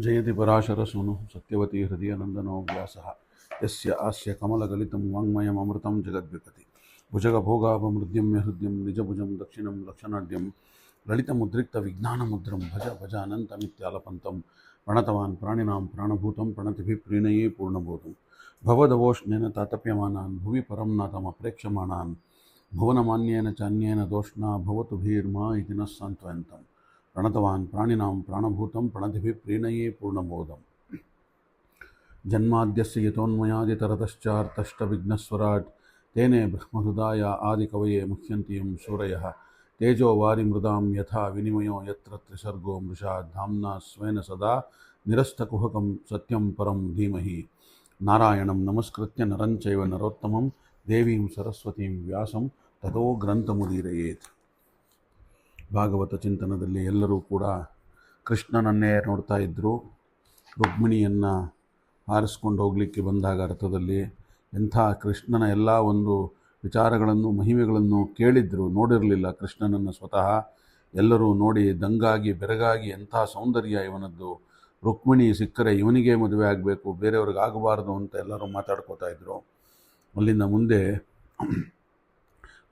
जयति पराशरसूनुः सत्यवती हृदयनन्दनो व्यासः यस्य आस्य कमलगलितं वाङ्मयममृतं जगद्विपति भुजगभोगापमृद्यम्य हृद्यं निजभुजं दक्षिणं लक्षणाढ्यं ललितमुद्रिक्तविज्ञानमुद्रं भज भजानन्तमित्यालपन्तं प्रणतवान् प्राणिनां प्राणभूतं प्रणतिभिः प्रीणये पूर्णबोधं भवदवोष्णेन तातप्यमानान् भुवि परं नाथमप्रेक्षमाणान् भुवनमान्येन चान्येन दोष्णा भवतु भीर्मा इति नः सान्त्वयन्तम् प्रणतवान् प्राणिनां प्राणभूतं प्रणतिभिः प्रीणये पूर्णबोधम् जन्माद्यस्य यतोन्मयादितरतश्चार्थष्टविघ्नस्वराट् तेने ब्रह्महृदाय आदिकवये मुह्यन्ति यं सूरयः तेजो वारिमृदां यथा विनिमयो यत्र त्रिसर्गो मृषा धाम्ना स्वेन सदा निरस्तकुहकं सत्यं परं धीमहि नारायणं नमस्कृत्य नरं चैव नरोत्तमं देवीं सरस्वतीं ವ್ಯಾಸಂ ತಥೋ ಗ್ರಂಥಮುದೀರಯೇತ್. ಭಾಗವತ ಚಿಂತನದಲ್ಲಿ ಎಲ್ಲರೂ ಕೂಡ ಕೃಷ್ಣನನ್ನೇ ನೋಡ್ತಾ ಇದ್ದರು. ರುಕ್ಮಿಣಿಯನ್ನು ಹಾರಿಸ್ಕೊಂಡು ಹೋಗಲಿಕ್ಕೆ ಬಂದಾಗ ರಥದಲ್ಲಿ ಎಂಥ ಕೃಷ್ಣನ ಎಲ್ಲ ಒಂದು ವಿಚಾರಗಳನ್ನು ಮಹಿಮೆಗಳನ್ನು ಕೇಳಿದ್ರು, ನೋಡಿರಲಿಲ್ಲ ಕೃಷ್ಣನನ್ನು ಸ್ವತಃ. ಎಲ್ಲರೂ ನೋಡಿ ದಂಗಾಗಿ ಬೆರಗಾಗಿ ಎಂಥ ಸೌಂದರ್ಯ ಇವನದ್ದು, ರುಕ್ಮಿಣಿ ಸಿಕ್ಕರೆ ಇವನಿಗೆ ಮದುವೆ ಆಗಬೇಕು, ಬೇರೆಯವ್ರಿಗೆ ಆಗಬಾರ್ದು ಅಂತ ಎಲ್ಲರೂ ಮಾತಾಡ್ಕೋತಾ ಇದ್ದರು. ಅಲ್ಲಿಂದ ಮುಂದೆ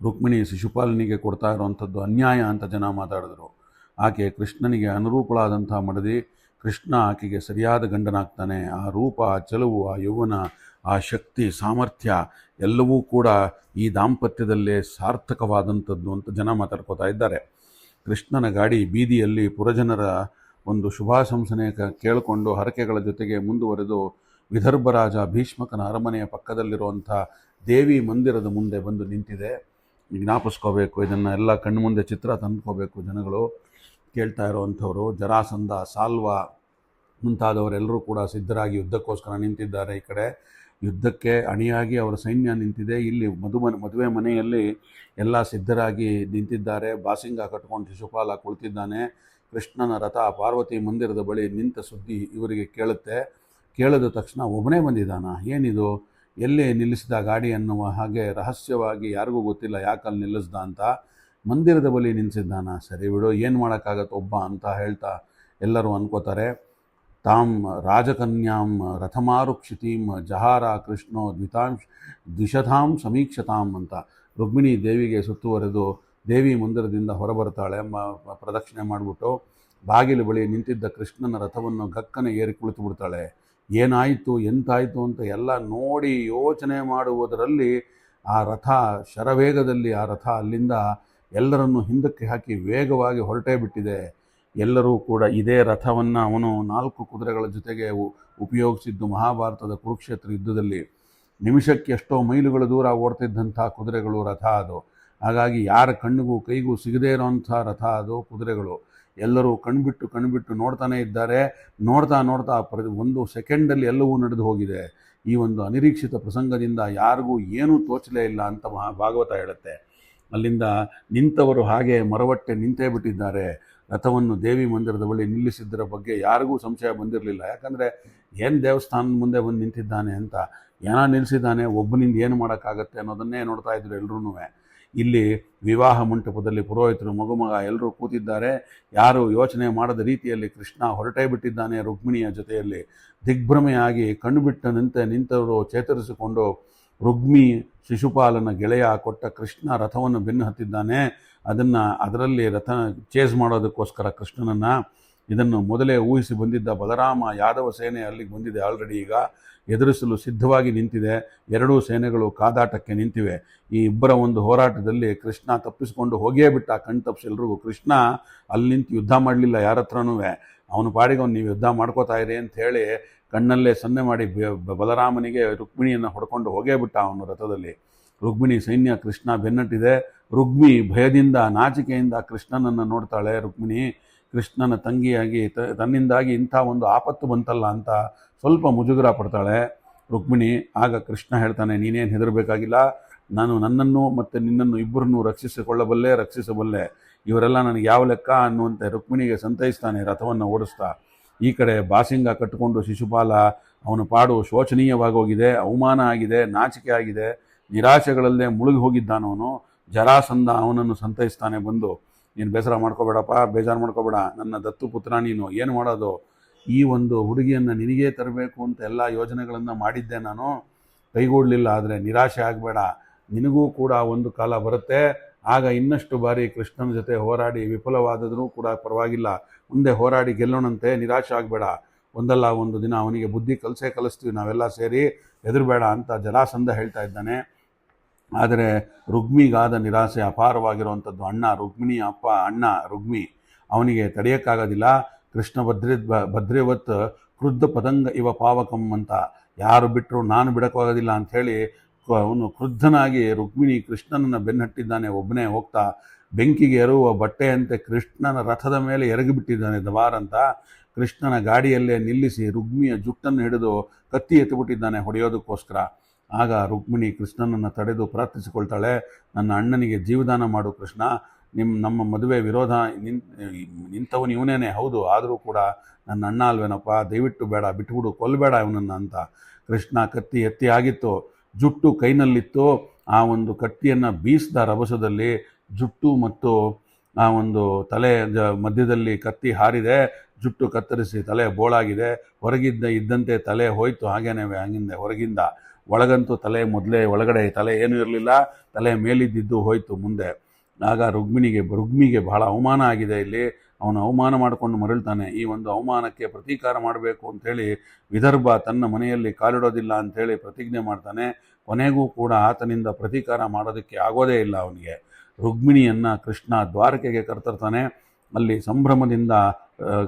ರುಕ್ಮಿಣಿ ಶಿಶುಪಾಲನಿಗೆ ಕೊಡ್ತಾ ಇರೋವಂಥದ್ದು ಅನ್ಯಾಯ ಅಂತ ಜನ ಮಾತಾಡಿದ್ರು. ಆಕೆ ಕೃಷ್ಣನಿಗೆ ಅನುರೂಪಳಾದಂಥ ಮಡದಿ, ಕೃಷ್ಣ ಆಕೆಗೆ ಸರಿಯಾದ ಗಂಡನಾಗ್ತಾನೆ. ಆ ರೂಪ, ಆ ಚೆಲುವು, ಆ ಯೌವನ, ಆ ಶಕ್ತಿ, ಸಾಮರ್ಥ್ಯ ಎಲ್ಲವೂ ಕೂಡ ಈ ದಾಂಪತ್ಯದಲ್ಲೇ ಸಾರ್ಥಕವಾದಂಥದ್ದು ಅಂತ ಜನ ಮಾತಾಡ್ಕೋತಾ ಇದ್ದಾರೆ. ಕೃಷ್ಣನ ಗಾಡಿ ಬೀದಿಯಲ್ಲಿ ಪುರಜನರ ಒಂದು ಶುಭಾಶಂಸನೆ ಕೇಳಿಕೊಂಡು ಹರಕೆಗಳ ಜೊತೆಗೆ ಮುಂದುವರೆದು ವಿದರ್ಭರಾಜ ಭೀಷ್ಮಕನ ಅರಮನೆಯ ಪಕ್ಕದಲ್ಲಿರುವಂಥ ದೇವಿ ಮಂದಿರದ ಮುಂದೆ ಬಂದು ನಿಂತಿದೆ. ಜ್ಞಾಪಿಸ್ಕೋಬೇಕು, ಇದನ್ನು ಎಲ್ಲ ಕಣ್ಣು ಮುಂದೆ ಚಿತ್ರ ತಂದ್ಕೋಬೇಕು ಜನಗಳು, ಕೇಳ್ತಾ ಇರೋವಂಥವ್ರು. ಜರಾಸಂಧ, ಸಾಲ್ವ ಮುಂತಾದವರೆಲ್ಲರೂ ಕೂಡ ಸಿದ್ಧರಾಗಿ ಯುದ್ಧಕ್ಕೋಸ್ಕರ ನಿಂತಿದ್ದಾರೆ. ಈ ಕಡೆ ಯುದ್ಧಕ್ಕೆ ಅಣಿಯಾಗಿ ಅವರ ಸೈನ್ಯ ನಿಂತಿದೆ. ಇಲ್ಲಿ ಮದುವೆ ಮನೆಯಲ್ಲಿ ಎಲ್ಲ ಸಿದ್ಧರಾಗಿ ನಿಂತಿದ್ದಾರೆ. ಬಾಸಿಂಗ ಕಟ್ಕೊಂಡು ಶಿಶುಪಾಲ ಕುಳಿತಿದ್ದಾನೆ. ಕೃಷ್ಣನ ರಥ ಪಾರ್ವತಿ ಮಂದಿರದ ಬಳಿ ನಿಂತ ಸುದ್ದಿ ಇವರಿಗೆ ಕೇಳುತ್ತೆ. ಕೇಳಿದ ತಕ್ಷಣ ಒಬ್ಬನೇ ಬಂದಿದ್ದಾನ, ಏನಿದು, ಎಲ್ಲಿ ನಿಲ್ಲಿಸಿದ ಗಾಡಿ ಅನ್ನುವ ಹಾಗೆ ರಹಸ್ಯವಾಗಿ ಯಾರಿಗೂ ಗೊತ್ತಿಲ್ಲ ಯಾಕಲ್ಲಿ ನಿಲ್ಲಿಸ್ದ ಅಂತ. ಮಂದಿರದ ಬಳಿ ನಿಲ್ಲಿಸಿದ್ದಾನ, ಸರಿ ಬಿಡು, ಏನು ಮಾಡೋಕ್ಕಾಗತ್ತೆ ಒಬ್ಬ ಅಂತ ಹೇಳ್ತಾ ಎಲ್ಲರೂ ಅನ್ಕೋತಾರೆ. ತಾಂ ರಾಜಕನ್ಯಾಂ ರಥಮಾರುಕ್ಷಿತೀಂ ಜಹಾರ ಕೃಷ್ಣೋ ದ್ವಿಷತಾಂ ಸಮೀಕ್ಷತಾಂ ಅಂತ ರುಕ್ಮಿಣಿ ದೇವಿಗೆ ಸುತ್ತುವರೆದು ದೇವಿ ಮಂದಿರದಿಂದ ಹೊರಬರ್ತಾಳೆ. ಪ್ರದಕ್ಷಿಣೆ ಮಾಡಿಬಿಟ್ಟು ಬಾಗಿಲು ಬಳಿ ನಿಂತಿದ್ದ ಕೃಷ್ಣನ ರಥವನ್ನು ಗಕ್ಕನೆ ಏರಿ ಕುಳಿತು ಬಿಡ್ತಾಳೆ. ಏನಾಯಿತು ಎಂತಾಯಿತು ಅಂತ ಎಲ್ಲ ನೋಡಿ ಯೋಚನೆ ಮಾಡುವುದರಲ್ಲಿ ಆ ರಥ ಶರವೇಗದಲ್ಲಿ ಆ ರಥ ಅಲ್ಲಿಂದ ಎಲ್ಲರನ್ನು ಹಿಂದಕ್ಕೆ ಹಾಕಿ ವೇಗವಾಗಿ ಹೊರಟೇ ಬಿಟ್ಟಿದೆ. ಎಲ್ಲರೂ ಕೂಡ ಇದೇ ರಥವನ್ನು ಅವನು 4 ಕುದುರೆಗಳ ಜೊತೆಗೆ ಉಪಯೋಗಿಸಿದ್ದು ಮಹಾಭಾರತದ ಕುರುಕ್ಷೇತ್ರ ಯುದ್ಧದಲ್ಲಿ. ನಿಮಿಷಕ್ಕೆ ಎಷ್ಟೋ ಮೈಲುಗಳ ದೂರ ಓಡ್ತಿದ್ದಂಥ ಕುದುರೆಗಳು ರಥ ಅದು. ಹಾಗಾಗಿ ಯಾರ ಕಣ್ಣಿಗೂ ಕೈಗೂ ಸಿಗದೇ ಇರೋಂಥ ರಥ ಅದು ಕುದುರೆಗಳು. ಎಲ್ಲರೂ ಕಣ್ಬಿಟ್ಟು ನೋಡ್ತಾನೆ ಇದ್ದಾರೆ. ನೋಡ್ತಾ ಒಂದು ಸೆಕೆಂಡಲ್ಲಿ ಎಲ್ಲವೂ ನಡೆದು ಹೋಗಿದೆ. ಈ ಒಂದು ಅನಿರೀಕ್ಷಿತ ಪ್ರಸಂಗದಿಂದ ಯಾರಿಗೂ ಏನೂ ತೋಚಲೇ ಇಲ್ಲ ಅಂತ ಭಾಗವತ ಹೇಳುತ್ತೆ. ಅಲ್ಲಿಂದ ನಿಂತವರು ಹಾಗೆ ಮರವಟ್ಟೆ ನಿಂತೇ ಬಿಟ್ಟಿದ್ದಾರೆ. ರಥವನ್ನು ದೇವಿ ಮಂದಿರದ ಬಳಿ ನಿಲ್ಲಿಸಿದ್ದರ ಬಗ್ಗೆ ಯಾರಿಗೂ ಸಂಶಯ ಬಂದಿರಲಿಲ್ಲ. ಯಾಕಂದರೆ ಏನು ದೇವಸ್ಥಾನದ ಮುಂದೆ ಬಂದು ನಿಂತಿದ್ದಾನೆ ಅಂತ, ಏನೋ ನಿಲ್ಲಿಸಿದ್ದಾನೆ, ಒಬ್ಬನಿಂದ ಏನು ಮಾಡೋಕ್ಕಾಗತ್ತೆ ಅನ್ನೋದನ್ನೇ ನೋಡ್ತಾ ಇದ್ರು ಎಲ್ಲರೂ. ಇಲ್ಲಿ ವಿವಾಹ ಮಂಟಪದಲ್ಲಿ ಪುರೋಹಿತರು ಮಗುಮಗ ಎಲ್ಲರೂ ಕೂತಿದ್ದಾರೆ. ಯಾರು ಯೋಚನೆ ಮಾಡದ ರೀತಿಯಲ್ಲಿ ಕೃಷ್ಣ ಹೊರಟೇ ಬಿಟ್ಟಿದ್ದಾನೆ ರುಕ್ಮಿಣಿಯ ಜೊತೆಯಲ್ಲಿ. ದಿಗ್ಭ್ರಮೆಯಾಗಿ ಕಣ್ಣುಬಿಟ್ಟಂತೆ ನಿಂತವರು ಚೇತರಿಸಿಕೊಂಡು ರುಕ್ಮಿ ಶಿಶುಪಾಲನ ಗೆಳೆಯ ಕೊಟ್ಟ ಕೃಷ್ಣ ರಥವನ್ನು ಬೆನ್ನು ಹತ್ತಿದ್ದಾನೆ. ಅದರಲ್ಲಿ ರಥ ಚೇಸ್ ಮಾಡೋದಕ್ಕೋಸ್ಕರ ಕೃಷ್ಣನನ್ನು ಇದನ್ನು ಮೊದಲೇ ಊಹಿಸಿ ಬಂದಿದ್ದ ಬಲರಾಮ ಯಾದವ ಸೇನೆ ಅಲ್ಲಿಗೆ ಬಂದಿದೆ. ಆಲ್ರೆಡಿ ಈಗ ಎದುರಿಸಲು ಸಿದ್ಧವಾಗಿ ನಿಂತಿದೆ. ಎರಡೂ ಸೇನೆಗಳು ಕಾದಾಟಕ್ಕೆ ನಿಂತಿವೆ. ಈ ಇಬ್ಬರ ಒಂದು ಹೋರಾಟದಲ್ಲಿ ಕೃಷ್ಣ ತಪ್ಪಿಸಿಕೊಂಡು ಹೋಗೇ ಬಿಟ್ಟ, ಕಣ್ ತಪ್ಪಿಸಿ ಎಲ್ರಿಗೂ. ಕೃಷ್ಣ ಅಲ್ಲಿ ನಿಂತು ಯುದ್ಧ ಮಾಡಲಿಲ್ಲ ಯಾರ ಹತ್ರನೂ. ಅವನು ಪಾಡಿಗೆ ಅವ್ನು ನೀವು ಯುದ್ಧ ಮಾಡ್ಕೋತಾ ಇರಿ ಅಂತ ಹೇಳಿ ಕಣ್ಣಲ್ಲೇ ಸನ್ನೆ ಮಾಡಿ ಬಲರಾಮನಿಗೆ ರುಕ್ಮಿಣಿಯನ್ನು ಹೊಡ್ಕೊಂಡು ಹೋಗೇ ಬಿಟ್ಟ ಅವನು ರಥದಲ್ಲಿ. ರುಕ್ಮಿಣಿ ಸೈನ್ಯ ಕೃಷ್ಣ ಬೆನ್ನಟ್ಟಿದೆ. ರುಕ್ಮಿ ಭಯದಿಂದ ನಾಚಿಕೆಯಿಂದ ಕೃಷ್ಣನನ್ನು ನೋಡ್ತಾಳೆ. ರುಕ್ಮಿಣಿ ಕೃಷ್ಣನ ತಂಗಿಯಾಗಿ ತನ್ನಿಂದಾಗಿ ಇಂಥ ಒಂದು ಆಪತ್ತು ಬಂತಲ್ಲ ಅಂತ ಸ್ವಲ್ಪ ಮುಜುಗರ ಪಡ್ತಾಳೆ ರುಕ್ಮಿಣಿ. ಆಗ ಕೃಷ್ಣ ಹೇಳ್ತಾನೆ, ನೀನೇನು ಹೆದರಬೇಕಾಗಿಲ್ಲ, ನಾನು ನನ್ನನ್ನು ಮತ್ತು ನಿನ್ನನ್ನು ಇಬ್ಬರನ್ನೂ ರಕ್ಷಿಸಬಲ್ಲೆ. ಇವರೆಲ್ಲ ನನಗೆ ಯಾವ ಲೆಕ್ಕ ಅನ್ನುವಂತೆ ರುಕ್ಮಿಣಿಗೆ ಸಂತೈಸ್ತಾನೆ ರಥವನ್ನು ಓಡಿಸ್ತಾ. ಈ ಕಡೆ ಬಾಸಿಂಗ ಕಟ್ಟಿಕೊಂಡು ಶಿಶುಪಾಲ ಅವನ ಪಾಡು ಶೋಚನೀಯವಾಗೋಗಿದೆ, ಅವಮಾನ ಆಗಿದೆ, ನಾಚಿಕೆ ಆಗಿದೆ, ನಿರಾಶೆಗಳಲ್ಲೇ ಮುಳುಗಿ ಹೋಗಿದ್ದಾನವನು. ಜರಾಸಂಧ ಅವನನ್ನು ಸಂತೈಸ್ತಾನೆ ಬಂದು, ನೀನು ಬೇಸರ ಮಾಡ್ಕೋಬೇಡಪ್ಪ, ಬೇಜಾರು ಮಾಡ್ಕೋಬೇಡ, ನನ್ನ ದತ್ತು ಪುತ್ರ ನೀನು, ಏನು ಮಾಡೋದು, ಈ ಒಂದು ಹುಡುಗಿಯನ್ನು ನಿನಗೇ ತರಬೇಕು ಅಂತ ಎಲ್ಲ ಯೋಜನೆಗಳನ್ನು ಮಾಡಿದ್ದೆ ನಾನು, ಕೈಗೂಡಲಿಲ್ಲ. ಆದರೆ ನಿರಾಶೆ ಆಗಬೇಡ, ನಿನಗೂ ಕೂಡ ಒಂದು ಕಾಲ ಬರುತ್ತೆ, ಆಗ ಇನ್ನಷ್ಟು ಬಾರಿ ಕೃಷ್ಣನ ಜೊತೆ ಹೋರಾಡಿ ವಿಫಲವಾದರೂ ಕೂಡ ಪರವಾಗಿಲ್ಲ, ಮುಂದೆ ಹೋರಾಡಿ ಗೆಲ್ಲೋಣಂತೆ, ನಿರಾಶೆ ಆಗಬೇಡ, ಒಂದಲ್ಲ ಒಂದು ದಿನ ಅವನಿಗೆ ಬುದ್ಧಿ ಕಲಿಸ್ತೀವಿ ನಾವೆಲ್ಲ ಸೇರಿ, ಹೆದರಬೇಡ ಅಂತ ಜರಾಸಂಧ ಹೇಳ್ತಾ ಇದ್ದಾನೆ. ಆದರೆ ರುಗ್ಮಿಗಾದ ನಿರಾಸೆ ಅಪಾರವಾಗಿರುವಂಥದ್ದು. ರುಕ್ಮಿಣಿಯ ಅಣ್ಣ ರುಗ್ಮಿ, ಅವನಿಗೆ ತಡೆಯೋಕ್ಕಾಗೋದಿಲ್ಲ. ಕೃಷ್ಣ ಭದ್ರೇವತ್ ಕ್ರುದ್ಧ ಪತಂಗ ಇವ ಪಾವಕಂ ಅಂತ, ಯಾರು ಬಿಟ್ಟರು ನಾನು ಬಿಡೋಕ್ಕಾಗೋದಿಲ್ಲ ಅಂಥೇಳಿ ಅವನು ಕ್ರುದ್ಧನಾಗಿ ರುಕ್ಮಿಣಿ ಕೃಷ್ಣನನ್ನು ಬೆನ್ನಟ್ಟಿದ್ದಾನೆ. ಒಬ್ಬನೇ ಹೋಗ್ತಾ ಬೆಂಕಿಗೆ ಎರುವ ಬಟ್ಟೆಯಂತೆ ಕೃಷ್ಣನ ರಥದ ಮೇಲೆ ಎರಗಿಬಿಟ್ಟಿದ್ದಾನೆ ದವಾರ್ ಅಂತ. ಕೃಷ್ಣನ ಗಾಡಿಯಲ್ಲೇ ನಿಲ್ಲಿಸಿ ರುಗ್ಮಿಯ ಜುಟ್ಟನ್ನು ಹಿಡಿದು ಕತ್ತಿ ಎತ್ತಿಬಿಟ್ಟಿದ್ದಾನೆ ಹೊಡೆಯೋದಕ್ಕೋಸ್ಕರ. ಆಗ ರುಕ್ಮಿಣಿ ಕೃಷ್ಣನನ್ನು ತಡೆದು ಪ್ರಾರ್ಥಿಸಿಕೊಳ್ತಾಳೆ, ನನ್ನ ಅಣ್ಣನಿಗೆ ಜೀವದಾನ ಮಾಡು ಕೃಷ್ಣ, ನಮ್ಮ ಮದುವೆ ವಿರೋಧ ನಿಂತವನು ಇವನೇನೆ ಹೌದು, ಆದರೂ ಕೂಡ ನನ್ನ ಅಣ್ಣ ಅಲ್ವೇನಪ್ಪ, ದಯವಿಟ್ಟು ಬೇಡ, ಬಿಟ್ಬಿಡು, ಕೊಲ್ಲಬೇಡ ಇವನನ್ನು ಅಂತ. ಕೃಷ್ಣ ಕತ್ತಿ ಎತ್ತಿ ಆಗಿತ್ತು, ಜುಟ್ಟು ಕೈನಲ್ಲಿತ್ತು. ಆ ಒಂದು ಕತ್ತಿಯನ್ನು ಬೀಸಿದ ರಭಸದಲ್ಲಿ ಜುಟ್ಟು ಮತ್ತು ಆ ಒಂದು ತಲೆ ಮಧ್ಯದಲ್ಲಿ ಕತ್ತಿ ಹಾರಿದೆ, ಜುಟ್ಟು ಕತ್ತರಿಸಿ ತಲೆ ಬೋಳಾಗಿದೆ. ಇದ್ದಂತೆ ತಲೆ ಹೋಯ್ತು, ಹಂಗಿಂದೆ ಹೊರಗಿಂದ ಒಳಗಂತೂ ತಲೆ ಒಳಗಡೆ ತಲೆ ಏನೂ ಇರಲಿಲ್ಲ, ತಲೆ ಮೇಲಿದ್ದು ಹೋಯ್ತು ಮುಂದೆ. ಆಗ ರುಗ್ಮಿಗೆ ಬಹಳ ಅವಮಾನ ಆಗಿದೆ. ಇಲ್ಲಿ ಅವನು ಅವಮಾನ ಮಾಡಿಕೊಂಡು ಮರಳ್ತಾನೆ. ಈ ಒಂದು ಅವಮಾನಕ್ಕೆ ಪ್ರತೀಕಾರ ಮಾಡಬೇಕು ಅಂಥೇಳಿ ವಿದರ್ಭ ತನ್ನ ಮನೆಯಲ್ಲಿ ಕಾಲಿಡೋದಿಲ್ಲ ಅಂಥೇಳಿ ಪ್ರತಿಜ್ಞೆ ಮಾಡ್ತಾನೆ. ಕೊನೆಗೂ ಕೂಡ ಆತನಿಂದ ಪ್ರತೀಕಾರ ಮಾಡೋದಕ್ಕೆ ಆಗೋದೇ ಇಲ್ಲ ಅವನಿಗೆ. ರುಕ್ಮಿಣಿಯನ್ನು ಕೃಷ್ಣ ದ್ವಾರಕೆಗೆ ಕರ್ತರ್ತಾನೆ. ಅಲ್ಲಿ ಸಂಭ್ರಮದಿಂದ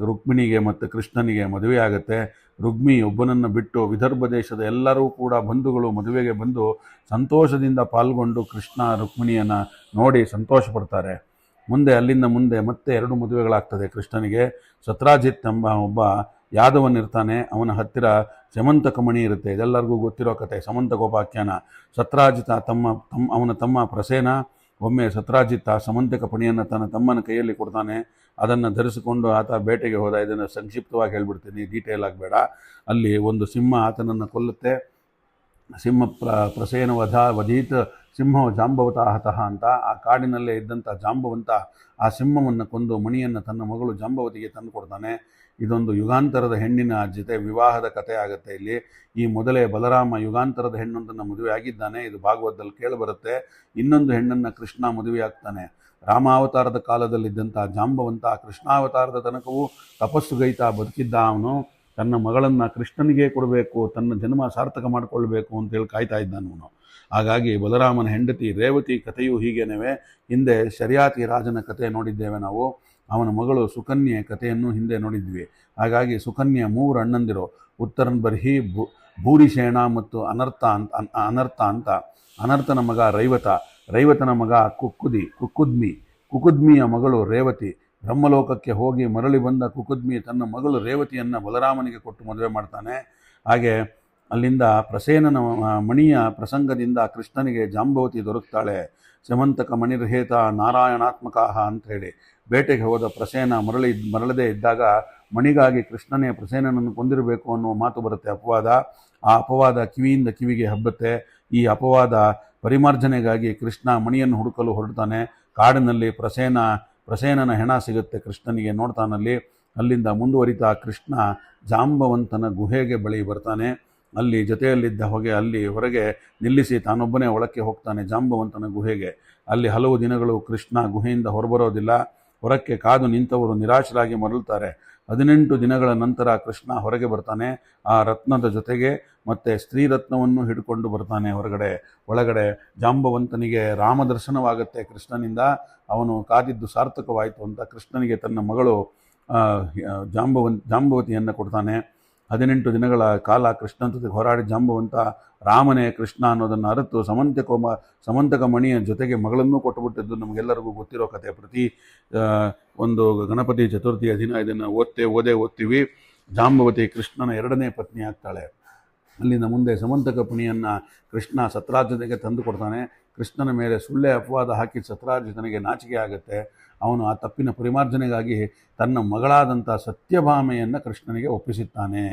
ರುಕ್ಮಿಣಿಗೆ ಮತ್ತು ಕೃಷ್ಣನಿಗೆ ಮದುವೆ ಆಗುತ್ತೆ. ರುಗ್ಮಿ ಒಬ್ಬನನ್ನು ಬಿಟ್ಟು ವಿದರ್ಭ ದೇಶದ ಎಲ್ಲರೂ ಕೂಡ ಬಂಧುಗಳು ಮದುವೆಗೆ ಬಂದು ಸಂತೋಷದಿಂದ ಪಾಲ್ಗೊಂಡು ಕೃಷ್ಣ ರುಕ್ಮಿಣಿಯನ್ನು ನೋಡಿ ಸಂತೋಷ ಪಡ್ತಾರೆ. ಅಲ್ಲಿಂದ ಮುಂದೆ ಮತ್ತೆ 2 ಮದುವೆಗಳಾಗ್ತದೆ ಕೃಷ್ಣನಿಗೆ. ಸತ್ರಾಜಿತ್ ಎಂಬ ಒಬ್ಬ ಯಾದವನಿರ್ತಾನೆ, ಅವನ ಹತ್ತಿರ ಸಮಂತಕ ಮಣಿ ಇರುತ್ತೆ, ಇದೆಲ್ಲರಿಗೂ ಗೊತ್ತಿರೋ ಕತೆ, ಸಮಂತಕೋಪಾಖ್ಯಾನ. ಸತ್ರಾಜಿತ ಅವನ ತಮ್ಮ ಪ್ರಸೇನ ಒಮ್ಮೆ ಸತ್ರಾಜಿತ್ ಸಮಂತಕ ಪಣಿಯನ್ನು ತನ್ನ ತಮ್ಮನ ಕೈಯಲ್ಲಿ ಕೊಡ್ತಾನೆ. ಅದನ್ನು ಧರಿಸಿಕೊಂಡು ಆತ ಬೇಟೆಗೆ ಹೋದ. ಇದನ್ನು ಸಂಕ್ಷಿಪ್ತವಾಗಿ ಹೇಳ್ಬಿಡ್ತೀನಿ, ಡೀಟೇಲ್ ಆಗಬೇಡ. ಅಲ್ಲಿ ಒಂದು ಸಿಂಹ ಆತನನ್ನು ಕೊಲ್ಲುತ್ತೆ. ಸಿಂಹ ಪ್ರಸೇನ ವಧೀತ್ ಸಿಂಹ ಜಾಂಬವತ ಹತಃ ಅಂತ. ಆ ಕಾಡಿನಲ್ಲೇ ಇದ್ದಂಥ ಜಾಂಬವಂತ ಆ ಸಿಂಹವನ್ನು ಕೊಂದು ಮಣಿಯನ್ನು ತನ್ನ ಮಗಳು ಜಾಂಬವತಿಗೆ ತಂದು ಕೊಡ್ತಾನೆ. ಇದೊಂದು ಯುಗಾಂತರದ ಹೆಣ್ಣಿನ ಜೊತೆ ವಿವಾಹದ ಕಥೆ ಆಗುತ್ತೆ. ಇಲ್ಲಿ ಈ ಮೊದಲೇ ಬಲರಾಮ ಯುಗಾಂತರದ ಹೆಣ್ಣೊಂದನ್ನು ಮದುವೆ ಆಗಿದ್ದಾನೆ, ಇದು ಭಾಗವತದಲ್ಲಿ ಕೇಳಿಬರುತ್ತೆ. ಇನ್ನೊಂದು ಹೆಣ್ಣನ್ನು ಕೃಷ್ಣ ಮದುವೆ ಆಗ್ತಾನೆ. ರಾಮಾವತಾರದ ಕಾಲದಲ್ಲಿದ್ದಂಥ ಜಾಂಬವಂತ ಕೃಷ್ಣಾವತಾರದ ತನಕವೂ ತಪಸ್ಸುಗೈತಾ ಬದುಕಿದ್ದ. ಅವನು ತನ್ನ ಮಗಳನ್ನು ಕೃಷ್ಣನಿಗೆ ಕೊಡಬೇಕು, ತನ್ನ ಜನ್ಮ ಸಾರ್ಥಕ ಮಾಡಿಕೊಳ್ಬೇಕು ಅಂತೇಳಿ ಕಾಯ್ತಾ ಇದ್ದಾನವನು. ಹಾಗಾಗಿ ಬಲರಾಮನ ಹೆಂಡತಿ ರೇವತಿ ಕಥೆಯೂ ಹೀಗೇನವೆ. ಹಿಂದೆ ಶರ್ಯಾತಿ ರಾಜನ ಕಥೆ ನೋಡಿದ್ದೇವೆ ನಾವು, ಅವನ ಮಗಳು ಸುಕನ್ಯೆ ಕಥೆಯನ್ನು ಹಿಂದೆ ನೋಡಿದ್ವಿ. ಹಾಗಾಗಿ ಸುಕನ್ಯೆ 3 ಅಣ್ಣಂದಿರು, ಉತ್ತರನ್ ಬರ್ಹಿ, ಭೂರಿಶೇಣ ಮತ್ತು ಅನರ್ಥ ಅಂತ. ಅನರ್ಥನ ಮಗ ರೈವತನ ಮಗ ಕುಕುದ್ಮಿಯ ಮಗಳು ರೇವತಿ. ಬ್ರಹ್ಮಲೋಕಕ್ಕೆ ಹೋಗಿ ಮರಳಿ ಬಂದ ಕುಕುದ್ಮಿ ತನ್ನ ಮಗಳು ರೇವತಿಯನ್ನು ಬಲರಾಮನಿಗೆ ಕೊಟ್ಟು ಮದುವೆ ಮಾಡ್ತಾನೆ. ಹಾಗೆ ಅಲ್ಲಿಂದ ಪ್ರಸೇನನ ಮಣಿಯ ಪ್ರಸಂಗದಿಂದ ಕೃಷ್ಣನಿಗೆ ಜಾಂಬವತಿ ದೊರಕ್ತಾಳೆ. ಸಮಂತಕ ಮಣಿರ್ಹೇತ ನಾರಾಯಣಾತ್ಮಕಾಹ ಅಂಥೇಳಿ ಬೇಟೆಗೆ ಹೋದ ಪ್ರಸೇನ ಮರಳದೇ ಇದ್ದಾಗ ಮಣಿಗಾಗಿ ಕೃಷ್ಣನೇ ಪ್ರಸೇನನನ್ನು ಕೊಂದಿರಬೇಕು ಅನ್ನುವ ಮಾತು ಬರುತ್ತೆ, ಅಪವಾದ. ಆ ಅಪವಾದ ಕಿವಿಯಿಂದ ಕಿವಿಗೆ ಹಬ್ಬತ್ತೆ. ಈ ಅಪವಾದ ಪರಿಮಾರ್ಜನೆಗಾಗಿ ಕೃಷ್ಣ ಮಣಿಯನ್ನು ಹುಡುಕಲು ಹೊರಡ್ತಾನೆ. ಕಾಡಿನಲ್ಲಿ ಪ್ರಸೇನನ ಹೆಣ ಸಿಗುತ್ತೆ ಕೃಷ್ಣನಿಗೆ, ನೋಡ್ತಾನಲ್ಲಿ. ಅಲ್ಲಿಂದ ಮುಂದುವರಿತಾ ಕೃಷ್ಣ ಜಾಂಬವಂತನ ಗುಹೆಗೆ ಬಳಿ ಬರ್ತಾನೆ. ಅಲ್ಲಿ ಜೊತೆಯಲ್ಲಿದ್ದ ಹೊರಗೆ ನಿಲ್ಲಿಸಿ ತಾನೊಬ್ಬನೇ ಒಳಕ್ಕೆ ಹೋಗ್ತಾನೆ ಜಾಂಬವಂತನ ಗುಹೆಗೆ. ಅಲ್ಲಿ ಹಲವು ದಿನಗಳು ಕೃಷ್ಣ ಗುಹೆಯಿಂದ ಹೊರಬರೋದಿಲ್ಲ. ಹೊರಕ್ಕೆ ಕಾದು ನಿಂತವರು ನಿರಾಶರಾಗಿ ಮರಳುತ್ತಾರೆ. 18 ದಿನಗಳ ನಂತರ ಕೃಷ್ಣ ಹೊರಗೆ ಬರ್ತಾನೆ. ಆ ರತ್ನದ ಜೊತೆಗೆ ಮತ್ತೆ ಸ್ತ್ರೀ ರತ್ನವನ್ನು ಹಿಡ್ಕೊಂಡು ಬರ್ತಾನೆ ಒಳಗಡೆ. ಜಾಂಬವಂತನಿಗೆ ರಾಮದರ್ಶನವಾಗುತ್ತೆ ಕೃಷ್ಣನಿಂದ. ಅವನು ಕಾದಿದ್ದು ಸಾರ್ಥಕವಾಯಿತು ಅಂತ ಕೃಷ್ಣನಿಗೆ ತನ್ನ ಮಗಳು ಜಾಂಬವತಿಯನ್ನು ಕೊಡ್ತಾನೆ. 18 ದಿನಗಳ ಕಾಲ ಕೃಷ್ಣನ ಜೊತೆಗೆ ಹೋರಾಡಿ ಜಾಂಬವಂತ ರಾಮನೇ ಕೃಷ್ಣ ಅನ್ನೋದನ್ನು ಅರಿತು ಸಮಂತಕ ಮಣಿಯ ಜೊತೆಗೆ ಮಗಳನ್ನೂ ಕೊಟ್ಟುಬಿಟ್ಟಿದ್ದು ನಮಗೆಲ್ಲರಿಗೂ ಗೊತ್ತಿರೋ ಕಥೆ. ಪ್ರತಿ ಒಂದು ಗಣಪತಿ ಚತುರ್ಥಿಯ ದಿನ ಇದನ್ನು ಓದ್ತೀವಿ. ಜಾಂಬವತಿ ಕೃಷ್ಣನ 2ನೇ ಪತ್ನಿ ಆಗ್ತಾಳೆ. ಅಲ್ಲಿಂದ ಮುಂದೆ ಸಮಂತಕ ಪಣಿಯನ್ನು ಕೃಷ್ಣ ಸತ್ರಾಜಿತನಿಗೆ ತಂದು ಕೊಡ್ತಾನೆ. ಕೃಷ್ಣನ ಮೇಲೆ ಸುಳ್ಳೆ ಅಪವಾದ ಹಾಕಿ ಸತ್ರಾಜಿತನಿಗೆ ನಾಚಿಕೆ ಆಗುತ್ತೆ. ಅವನು ಆ ತಪ್ಪಿನ ಪರಿಮಾರ್ಜನೆಗಾಗಿ ತನ್ನ ಮಗಳಾದಂಥ ಸತ್ಯಭಾಮೆಯನ್ನು ಕೃಷ್ಣನಿಗೆ ಒಪ್ಪಿಸುತ್ತಾನೆ.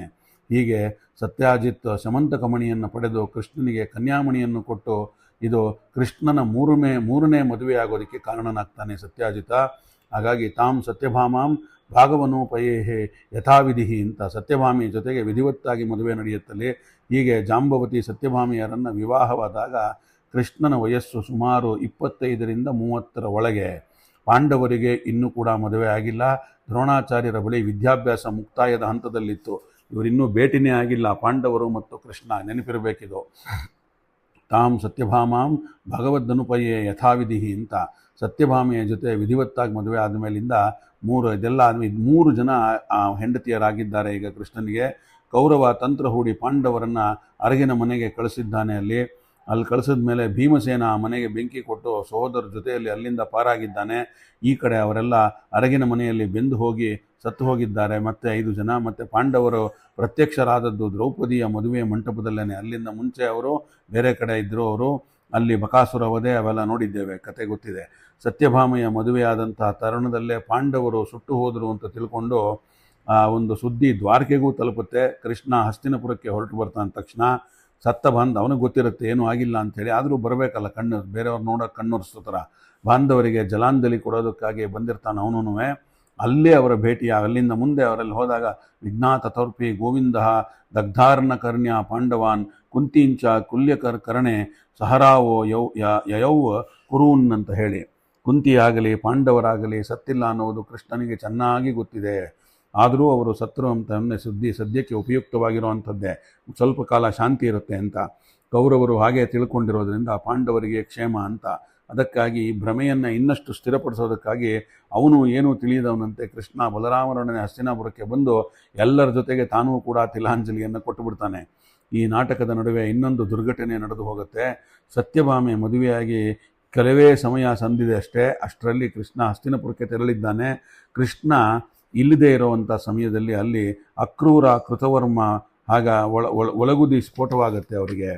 ಹೀಗೆ ಸತ್ಯಾಜಿತ್ ಸಮಂತಕ ಮಣಿಯನ್ನು ಪಡೆದು ಕೃಷ್ಣನಿಗೆ ಕನ್ಯಾಮಣಿಯನ್ನು ಕೊಟ್ಟು, ಇದು ಕೃಷ್ಣನ ಮೂರನೇ ಮದುವೆಯಾಗೋದಕ್ಕೆ ಕಾರಣನಾಗ್ತಾನೆ ಸತ್ಯಾಜಿತ. ಹಾಗಾಗಿ ತಾಂ ಸತ್ಯಭಾಮಾಂ ಭಾಗವನೋಪಯೇ ಯಥಾವಿಧಿ ಅಂತ ಸತ್ಯಭಾಮಿ ಜೊತೆಗೆ ವಿಧಿವತ್ತಾಗಿ ಮದುವೆ ನಡೆಯುತ್ತಲೇ. ಹೀಗೆ ಜಾಂಬವತಿ ಸತ್ಯಭಾಮಿಯರನ್ನು ವಿವಾಹವಾದಾಗ ಕೃಷ್ಣನ ವಯಸ್ಸು ಸುಮಾರು 25ರಿಂದ 30ರ ಒಳಗೆ. ಪಾಂಡವರಿಗೆ ಇನ್ನೂ ಕೂಡ ಮದುವೆ ಆಗಿಲ್ಲ. ದ್ರೋಣಾಚಾರ್ಯರ ಬಳಿ ವಿದ್ಯಾಭ್ಯಾಸ ಮುಕ್ತಾಯದ ಹಂತದಲ್ಲಿತ್ತು. ಇವರಿನ್ನೂ ಭೇಟಿನೇ ಆಗಿಲ್ಲ, ಪಾಂಡವರು ಮತ್ತು ಕೃಷ್ಣ, ನೆನಪಿರಬೇಕಿದು. ತಾಂ ಸತ್ಯಭಾಮಾಂ ಭಗವದ್ದನುಪಯೇ ಯಥಾವಿಧಿ ಅಂತ ಸತ್ಯಭಾಮೆಯ ಜೊತೆ ವಿಧಿವತ್ತಾಗಿ ಮದುವೆ ಆದಮೇಲಿಂದ ಇದೆಲ್ಲ ಆದಮೇಲೆ 3 ಜನ ಹೆಂಡತಿಯರಾಗಿದ್ದಾರೆ ಈಗ ಕೃಷ್ಣನಿಗೆ. ಕೌರವ ತಂತ್ರ ಹೂಡಿ ಪಾಂಡವರನ್ನು ಅರಗಿನ ಮನೆಗೆ ಕಳಿಸಿದ್ದಾನೆ. ಅಲ್ಲಿ ಕಳಿಸಿದ ಮೇಲೆ ಭೀಮಸೇನ ಆ ಮನೆಗೆ ಬೆಂಕಿ ಕೊಟ್ಟು ಸಹೋದರ ಜೊತೆಯಲ್ಲಿ ಅಲ್ಲಿಂದ ಪಾರಾಗಿದ್ದಾನೆ. ಈ ಕಡೆ ಅವರೆಲ್ಲ ಅರಗಿನ ಮನೆಯಲ್ಲಿ ಬೆಂದು ಹೋಗಿ ಸತ್ತು ಹೋಗಿದ್ದಾರೆ. ಮತ್ತು 5 ಜನ. ಮತ್ತು ಪಾಂಡವರು ಪ್ರತ್ಯಕ್ಷರಾದದ್ದು ದ್ರೌಪದಿಯ ಮದುವೆಯ ಮಂಟಪದಲ್ಲೇ. ಅಲ್ಲಿಂದ ಮುಂಚೆ ಅವರು ಬೇರೆ ಕಡೆ ಇದ್ದರು. ಅವರು ಅಲ್ಲಿ ಬಕಾಸುರ ವಧೆ ಅವೆಲ್ಲ ನೋಡಿದ್ದೇವೆ, ಕತೆ ಗೊತ್ತಿದೆ. ಸತ್ಯಭಾಮೆಯ ಮದುವೆಯಾದಂತಹ ತರುಣದಲ್ಲೇ ಪಾಂಡವರು ಸುಟ್ಟು ಹೋದರು ಅಂತ ತಿಳ್ಕೊಂಡು ಒಂದು ಸುದ್ದಿ ದ್ವಾರಕೆಗೂ ತಲುಪುತ್ತೆ. ಕೃಷ್ಣ ಹಸ್ತಿನಪುರಕ್ಕೆ ಹೊರಟು ಬರ್ತಾನೆ. ತಕ್ಷಣ ಸತ್ತ ಬಂದು ಅವನಿಗೆ ಗೊತ್ತಿರುತ್ತೆ ಏನೂ ಆಗಿಲ್ಲ ಅಂಥೇಳಿ, ಆದರೂ ಬರಬೇಕಲ್ಲ, ಬೇರೆಯವ್ರು ನೋಡೋಕೆ ಕಣ್ಣೊರೆಸೋ ಥರ ಬಾಂಧವರಿಗೆ ಜಲಾಂಜಲಿ ಕೊಡೋದಕ್ಕಾಗಿ ಬಂದಿರ್ತಾನೆ ಅವನೂ. ಅಲ್ಲೇ ಅವರ ಭೇಟಿಯ ಅಲ್ಲಿಂದ ಮುಂದೆ ಅವರಲ್ಲಿ ಹೋದಾಗ ವಿಜ್ಞಾತ ತೌರ್ಪಿ ಗೋವಿಂದ ದಗ್ಧಾರ್ಣ ಕರ್ಣ್ಯ ಪಾಂಡವಾನ್ ಕುಂತಿಂಚ ಕುಲ್ಯಕರ್ಣೆ ಸಹರಾವೋ ಯಯೌ ಕುರೂನ್ ಅಂತ ಹೇಳಿ. ಕುಂತಿಯಾಗಲಿ ಪಾಂಡವರಾಗಲಿ ಸತ್ತಿಲ್ಲ ಅನ್ನೋದು ಕೃಷ್ಣನಿಗೆ ಚೆನ್ನಾಗಿ ಗೊತ್ತಿದೆ. ಆದರೂ ಅವರು ಸತ್ರು ಅಂತ ಸದ್ಯಕ್ಕೆ ಉಪಯುಕ್ತವಾಗಿರುವಂಥದ್ದೇ, ಸ್ವಲ್ಪ ಕಾಲ ಶಾಂತಿ ಇರುತ್ತೆ ಅಂತ ಕೌರವರು ಹಾಗೆ ತಿಳ್ಕೊಂಡಿರೋದ್ರಿಂದ ಪಾಂಡವರಿಗೆ ಕ್ಷೇಮ ಅಂತ. ಅದಕ್ಕಾಗಿ ಈ ಭ್ರಮೆಯನ್ನು ಇನ್ನಷ್ಟು ಸ್ಥಿರಪಡಿಸೋದಕ್ಕಾಗಿ ಅವನು ಏನೂ ತಿಳಿಯದವನಂತೆ ಕೃಷ್ಣ ಬಲರಾಮರೊಡನೆ ಹಸ್ತಿನಾಪುರಕ್ಕೆ ಬಂದು ಎಲ್ಲರ ಜೊತೆಗೆ ತಾನೂ ಕೂಡ ತಿಲಾಂಜಲಿಯನ್ನು ಕೊಟ್ಟುಬಿಡ್ತಾನೆ. ಈ ನಾಟಕದ ನಡುವೆ ಇನ್ನೊಂದು ದುರ್ಘಟನೆ ನಡೆದು ಹೋಗುತ್ತೆ. ಸತ್ಯಭಾಮೆ ಮದುವೆಯಾಗಿ ಕೆಲವೇ ಸಮಯ ಸಂದಿದೆ ಅಷ್ಟೇ. ಅಷ್ಟರಲ್ಲಿ ಕೃಷ್ಣ ಹಸ್ತಿನಾಪುರಕ್ಕೆ ತೆರಳಿದ್ದಾನೆ. ಕೃಷ್ಣ ಇಲ್ಲದೇ ಇರುವಂಥ ಸಮಯದಲ್ಲಿ ಅಲ್ಲಿ ಅಕ್ರೂರ, ಕೃತವರ್ಮ ಒಳಗುದಿ ಸ್ಫೋಟವಾಗುತ್ತೆ ಅವರಿಗೆ.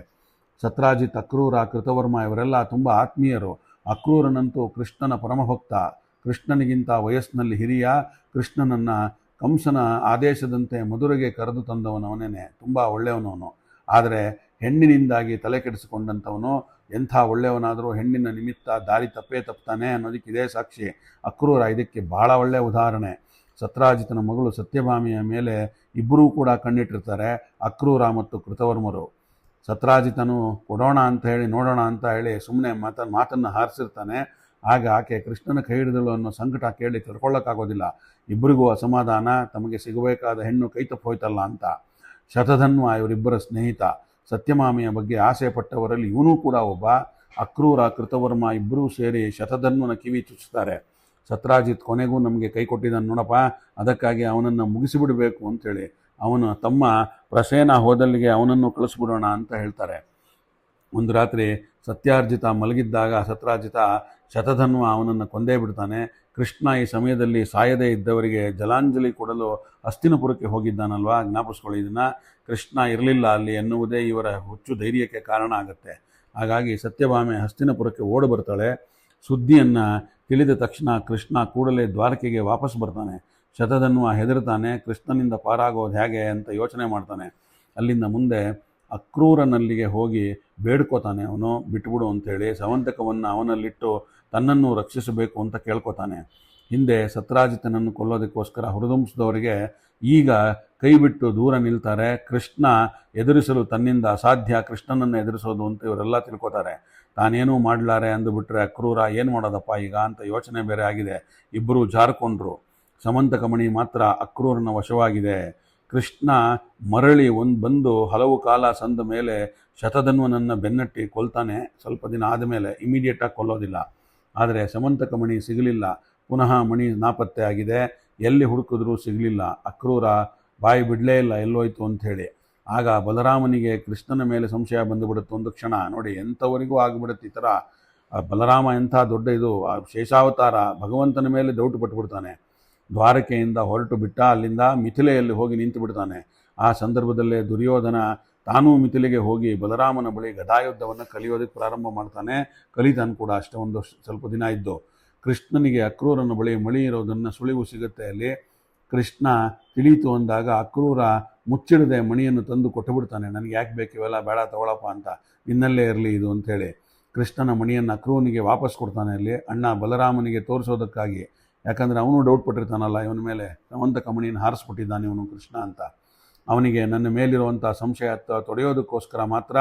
ಸತ್ರಾಜಿತ್, ಅಕ್ರೂರ, ಕೃತವರ್ಮ ಇವರೆಲ್ಲ ತುಂಬ ಆತ್ಮೀಯರು. ಅಕ್ರೂರನಂತೂ ಕೃಷ್ಣನ ಪರಮಭಕ್ತ, ಕೃಷ್ಣನಿಗಿಂತ ವಯಸ್ಸಿನಲ್ಲಿ ಹಿರಿಯ. ಕೃಷ್ಣನನ್ನು ಕಂಸನ ಆದೇಶದಂತೆ ಮಧುರೆಗೆ ಕರೆದು ತಂದವನವನೇ, ತುಂಬ ಒಳ್ಳೆಯವನವನು. ಆದರೆ ಹೆಣ್ಣಿನಿಂದಾಗಿ ತಲೆ ಕೆಡಿಸಿಕೊಂಡಂಥವನು. ಎಂಥ ಒಳ್ಳೆಯವನಾದರೂ ಹೆಣ್ಣಿನ ನಿಮಿತ್ತ ದಾರಿ ತಪ್ತಾನೆ ಅನ್ನೋದಕ್ಕೆ ಇದೇ ಸಾಕ್ಷಿ. ಅಕ್ರೂರ ಇದಕ್ಕೆ ಭಾಳ ಒಳ್ಳೆಯ ಉದಾಹರಣೆ. ಸತ್ರಾಜಿತನ ಮಗಳು ಸತ್ಯಭಾಮಿಯ ಮೇಲೆ ಇಬ್ಬರೂ ಕೂಡ ಕಣ್ಣಿಟ್ಟಿರ್ತಾರೆ, ಅಕ್ರೂರ ಮತ್ತು ಕೃತವರ್ಮರು. ಸತ್ರಾಜಿತನು ಕೊಡೋಣ ಅಂತ ಹೇಳಿ ನೋಡೋಣ ಅಂತ ಹೇಳಿ ಸುಮ್ಮನೆ ಮಾತನ್ನು ಹಾರಿಸಿರ್ತಾನೆ. ಆಗ ಆಕೆ ಕೃಷ್ಣನ ಕೈ ಹಿಡಿದಳು ಅನ್ನೋ ಸಂಕಟ ಕೇಳಿ ತಡ್ಕೊಳ್ಳೋಕ್ಕಾಗೋದಿಲ್ಲ. ಇಬ್ಬರಿಗೂ ಅಸಮಾಧಾನ, ತಮಗೆ ಸಿಗಬೇಕಾದ ಹೆಣ್ಣು ಕೈ ತಪ್ಪು ಹೋಯ್ತಲ್ಲ ಅಂತ. ಶತಧನ್ವ ಇವರಿಬ್ಬರ ಸ್ನೇಹಿತ. ಸತ್ಯಭಾಮೆಯ ಬಗ್ಗೆ ಆಸೆ ಪಟ್ಟವರಲ್ಲಿ ಇವನೂ ಕೂಡ ಒಬ್ಬ. ಅಕ್ರೂರ, ಕೃತವರ್ಮ ಇಬ್ಬರೂ ಸೇರಿ ಶತಧನ್ವನ ಕಿವಿ ಚುಚ್ಚುತ್ತಾರೆ. ಸತ್ರಾಜಿತ್ ಕೊನೆಗೂ ನಮಗೆ ಕೈ ಕೊಟ್ಟಿದ್ದಾನೆ ನೋಡಪ್ಪ, ಅದಕ್ಕಾಗಿ ಅವನನ್ನು ಮುಗಿಸಿಬಿಡಬೇಕು ಅಂಥೇಳಿ ಅವನ ತಮ್ಮ ಪ್ರಸೇನ ಹೋದಲ್ಲಿಗೆ ಅವನನ್ನು ಕಳಿಸ್ಬಿಡೋಣ ಅಂತ ಹೇಳ್ತಾರೆ. ಒಂದು ರಾತ್ರಿ ಸತ್ಯಾರ್ಜಿತ ಮಲಗಿದ್ದಾಗ ಸತ್ರಾಜಿತ ಶತಧನ್ವ ಅವನನ್ನು ಕೊಂದೇ ಬಿಡ್ತಾನೆ. ಕೃಷ್ಣ ಈ ಸಮಯದಲ್ಲಿ ಸಾಯದೇ ಇದ್ದವರಿಗೆ ಜಲಾಂಜಲಿ ಕೊಡಲು ಹಸ್ತಿನಪುರಕ್ಕೆ ಹೋಗಿದ್ದಾನಲ್ವ, ಜ್ಞಾಪಿಸ್ಕೊಳ್ಳಿ ಇದನ್ನು. ಕೃಷ್ಣ ಇರಲಿಲ್ಲ ಅಲ್ಲಿ ಎನ್ನುವುದೇ ಇವರ ಹುಚ್ಚು ಧೈರ್ಯಕ್ಕೆ ಕಾರಣ ಆಗುತ್ತೆ. ಹಾಗಾಗಿ ಸತ್ಯಭಾಮೆ ಹಸ್ತಿನಪುರಕ್ಕೆ ಓಡಿ ಬರ್ತಾಳೆ. ಸುದ್ದಿಯನ್ನು ತಿಳಿದ ತಕ್ಷಣ ಕೃಷ್ಣ ಕೂಡಲೇ ದ್ವಾರಕೆಗೆ ವಾಪಸ್ ಬರ್ತಾನೆ. ಶತಧನ್ವ ಹೆದರ್ತಾನೆ. ಕೃಷ್ಣನಿಂದ ಪಾರಾಗೋದು ಹೇಗೆ ಅಂತ ಯೋಚನೆ ಮಾಡ್ತಾನೆ. ಅಲ್ಲಿಂದ ಮುಂದೆ ಅಕ್ರೂರನಲ್ಲಿಗೆ ಹೋಗಿ ಬೇಡ್ಕೋತಾನೆ. ಅವನು ಬಿಟ್ಬಿಡು ಅಂಥೇಳಿ ಸವಂತಕವನ್ನು ಅವನಲ್ಲಿಟ್ಟು ತನ್ನನ್ನು ರಕ್ಷಿಸಬೇಕು ಅಂತ ಕೇಳ್ಕೊತಾನೆ. ಹಿಂದೆ ಸತ್ರಾಜಿತನನ್ನು ಕೊಲ್ಲೋದಕ್ಕೋಸ್ಕರ ಹುರಿದುಂಬಿಸಿದವರಿಗೆ ಈಗ ಕೈ ಬಿಟ್ಟು ದೂರ ನಿಲ್ತಾರೆ. ಕೃಷ್ಣ ಎದುರಿಸಲು ತನ್ನಿಂದ ಅಸಾಧ್ಯ ಕೃಷ್ಣನನ್ನು ಎದುರಿಸೋದು ಅಂತ ಇವರೆಲ್ಲ ತಿಳ್ಕೊತಾರೆ. ತಾನೇನೂ ಮಾಡಲಾರೆ ಅಂದುಬಿಟ್ರೆ ಅಕ್ರೂರ ಏನು ಮಾಡೋದಪ್ಪ ಈಗ ಅಂತ ಯೋಚನೆ ಬೇರೆ ಆಗಿದೆ. ಇಬ್ಬರೂ ಜಾರ್ಕೊಂಡ್ರು. ಸಮಂತಕಮಣಿ ಮಾತ್ರ ಅಕ್ರೂರನ ವಶವಾಗಿದೆ. ಕೃಷ್ಣ ಮರಳಿ ಬಂದು ಹಲವು ಕಾಲ ಸಂದ ಮೇಲೆ ಶತಧನ್ವನನ್ನು ಬೆನ್ನಟ್ಟಿ ಕೊಲ್ತಾನೆ. ಸ್ವಲ್ಪ ದಿನ ಆದಮೇಲೆ ಇಮಿಡಿಯೇಟಾಗಿ ಕೊಲ್ಲೋದಿಲ್ಲ. ಆದರೆ ಸಮಂತಕಮಣಿ ಸಿಗಲಿಲ್ಲ. ಪುನಃ ಮಣಿ ನಾಪತ್ತೆ ಆಗಿದೆ. ಎಲ್ಲಿ ಹುಡುಕಿದ್ರೂ ಸಿಗಲಿಲ್ಲ. ಅಕ್ರೂರ ಬಾಯಿ ಬಿಡಲೇ ಇಲ್ಲ ಎಲ್ಲೋಯ್ತು ಅಂಥೇಳಿ. ಆಗ ಬಲರಾಮನಿಗೆ ಕೃಷ್ಣನ ಮೇಲೆ ಸಂಶಯ ಬಂದುಬಿಡುತ್ತೆ. ಒಂದು ಕ್ಷಣ ನೋಡಿ, ಎಂಥವರಿಗೂ ಆಗಿಬಿಡುತ್ತೆ ಈ ಥರ. ಬಲರಾಮ ಎಂಥ ದೊಡ್ಡ ಇದು ಶೇಷಾವತಾರ, ಭಗವಂತನ ಮೇಲೆ ಡೌಟ್ ಪಟ್ಟುಬಿಡ್ತಾನೆ. ದ್ವಾರಕೆಯಿಂದ ಹೊರಟು ಬಿಟ್ಟ. ಅಲ್ಲಿಂದ ಮಿಥಿಲೆಯಲ್ಲಿ ಹೋಗಿ ನಿಂತು ಬಿಡ್ತಾನೆ. ಆ ಸಂದರ್ಭದಲ್ಲೇ ದುರ್ಯೋಧನ ತಾನೂ ಮಿಥಿಲೆಗೆ ಹೋಗಿ ಬಲರಾಮನ ಬಳಿ ಗದಾಯುದ್ಧವನ್ನು ಕಲಿಯೋದಕ್ಕೆ ಪ್ರಾರಂಭ ಮಾಡ್ತಾನೆ. ಕಲಿತಾನು ಕೂಡ ಅಷ್ಟೇ. ಸ್ವಲ್ಪ ದಿನ ಇದ್ದು ಕೃಷ್ಣನಿಗೆ ಅಕ್ರೂರನ ಬಳಿ ಮಳಿ ಇರೋದನ್ನು ಸುಳಿವು ಸಿಗುತ್ತೆ. ಅಲ್ಲಿ ಕೃಷ್ಣ ತಿಳಿಯಿತು ಅಂದಾಗ ಅಕ್ರೂರ ಮುಚ್ಚಿಡದೆ ಮಣಿಯನ್ನು ತಂದು ಕೊಟ್ಟುಬಿಡ್ತಾನೆ. ನನಗೆ ಯಾಕೆ ಬೇಕು ಇವೆಲ್ಲ, ಬೇಡ ತಗೊಳಪ್ಪ ಅಂತ, ನಿನ್ನಲ್ಲೇ ಇರಲಿ ಇದು ಅಂಥೇಳಿ ಕೃಷ್ಣನ ಮಣಿಯನ್ನು ಅಕ್ರೂರನಿಗೆ ವಾಪಸ್ ಕೊಡ್ತಾನೆ. ಅಲ್ಲಿ ಅಣ್ಣ ಬಲರಾಮನಿಗೆ ತೋರಿಸೋದಕ್ಕಾಗಿ. ಯಾಕಂದರೆ ಅವನು ಡೌಟ್ ಪಟ್ಟಿರ್ತಾನಲ್ಲ ಇವನ ಮೇಲೆ, ಸ್ರವಂತ ಕಮಣಿಯನ್ನು ಹಾರಿಸ್ಬಿಟ್ಟಿದ್ದಾನೆ ಇವನು ಕೃಷ್ಣ ಅಂತ. ಅವನಿಗೆ ನನ್ನ ಮೇಲಿರುವಂಥ ಸಂಶಯ ತೊಡೆಯೋದಕ್ಕೋಸ್ಕರ ಮಾತ್ರ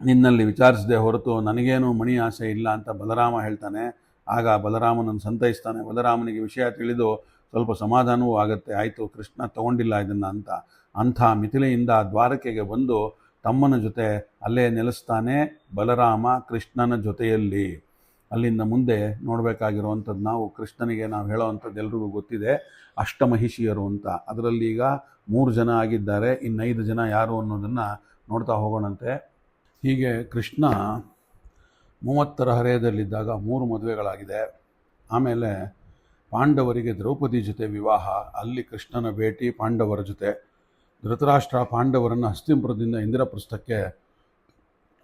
ನಿನ್ನಲ್ಲಿ ವಿಚಾರಿಸದೆ ಹೊರತು ನನಗೇನು ಮಣಿ ಆಸೆ ಇಲ್ಲ ಅಂತ ಬಲರಾಮ ಹೇಳ್ತಾನೆ. ಆಗ ಬಲರಾಮನನ್ನು ಸಂತೈಸ್ತಾನೆ. ಬಲರಾಮನಿಗೆ ವಿಷಯ ತಿಳಿದು ಸ್ವಲ್ಪ ಸಮಾಧಾನವೂ ಆಗುತ್ತೆ, ಆಯಿತು ಕೃಷ್ಣ ತಗೊಂಡಿಲ್ಲ ಇದನ್ನು ಅಂತ. ಅಂಥ ಮಿಥಿಲೆಯಿಂದ ದ್ವಾರಕೆಗೆ ಬಂದು ತಮ್ಮನ ಜೊತೆ ಅಲ್ಲೇ ನೆಲೆಸ್ತಾನೆ ಬಲರಾಮ ಕೃಷ್ಣನ ಜೊತೆಯಲ್ಲಿ. ಅಲ್ಲಿಂದ ಮುಂದೆ ನೋಡಬೇಕಾಗಿರುವಂಥದ್ದು ನಾವು ಕೃಷ್ಣನಿಗೆ ನಾವು ಹೇಳೋವಂಥದ್ದು ಎಲ್ರಿಗೂ ಗೊತ್ತಿದೆ, ಅಷ್ಟಮಹಿಷಿಯರು ಅಂತ. ಅದರಲ್ಲಿ ಈಗ 3 ಜನ ಆಗಿದ್ದಾರೆ, ಇನ್ನು 5 ಜನ ಯಾರು ಅನ್ನೋದನ್ನು ನೋಡ್ತಾ ಹೋಗೋಣಂತೆ. ಹೀಗೆ ಕೃಷ್ಣ 30ರ ಹರೆಯದಲ್ಲಿದ್ದಾಗ 3 ಮದುವೆಗಳಾಗಿದೆ. ಆಮೇಲೆ ಪಾಂಡವರಿಗೆ ದ್ರೌಪದಿ ಜೊತೆ ವಿವಾಹ, ಅಲ್ಲಿ ಕೃಷ್ಣನ ಭೇಟಿ ಪಾಂಡವರ ಜೊತೆ. ಧೃತರಾಷ್ಟ್ರ ಪಾಂಡವರನ್ನು ಹಸ್ತಿನಾಪುರದಿಂದ ಇಂದ್ರಪ್ರಸ್ಥಕ್ಕೆ,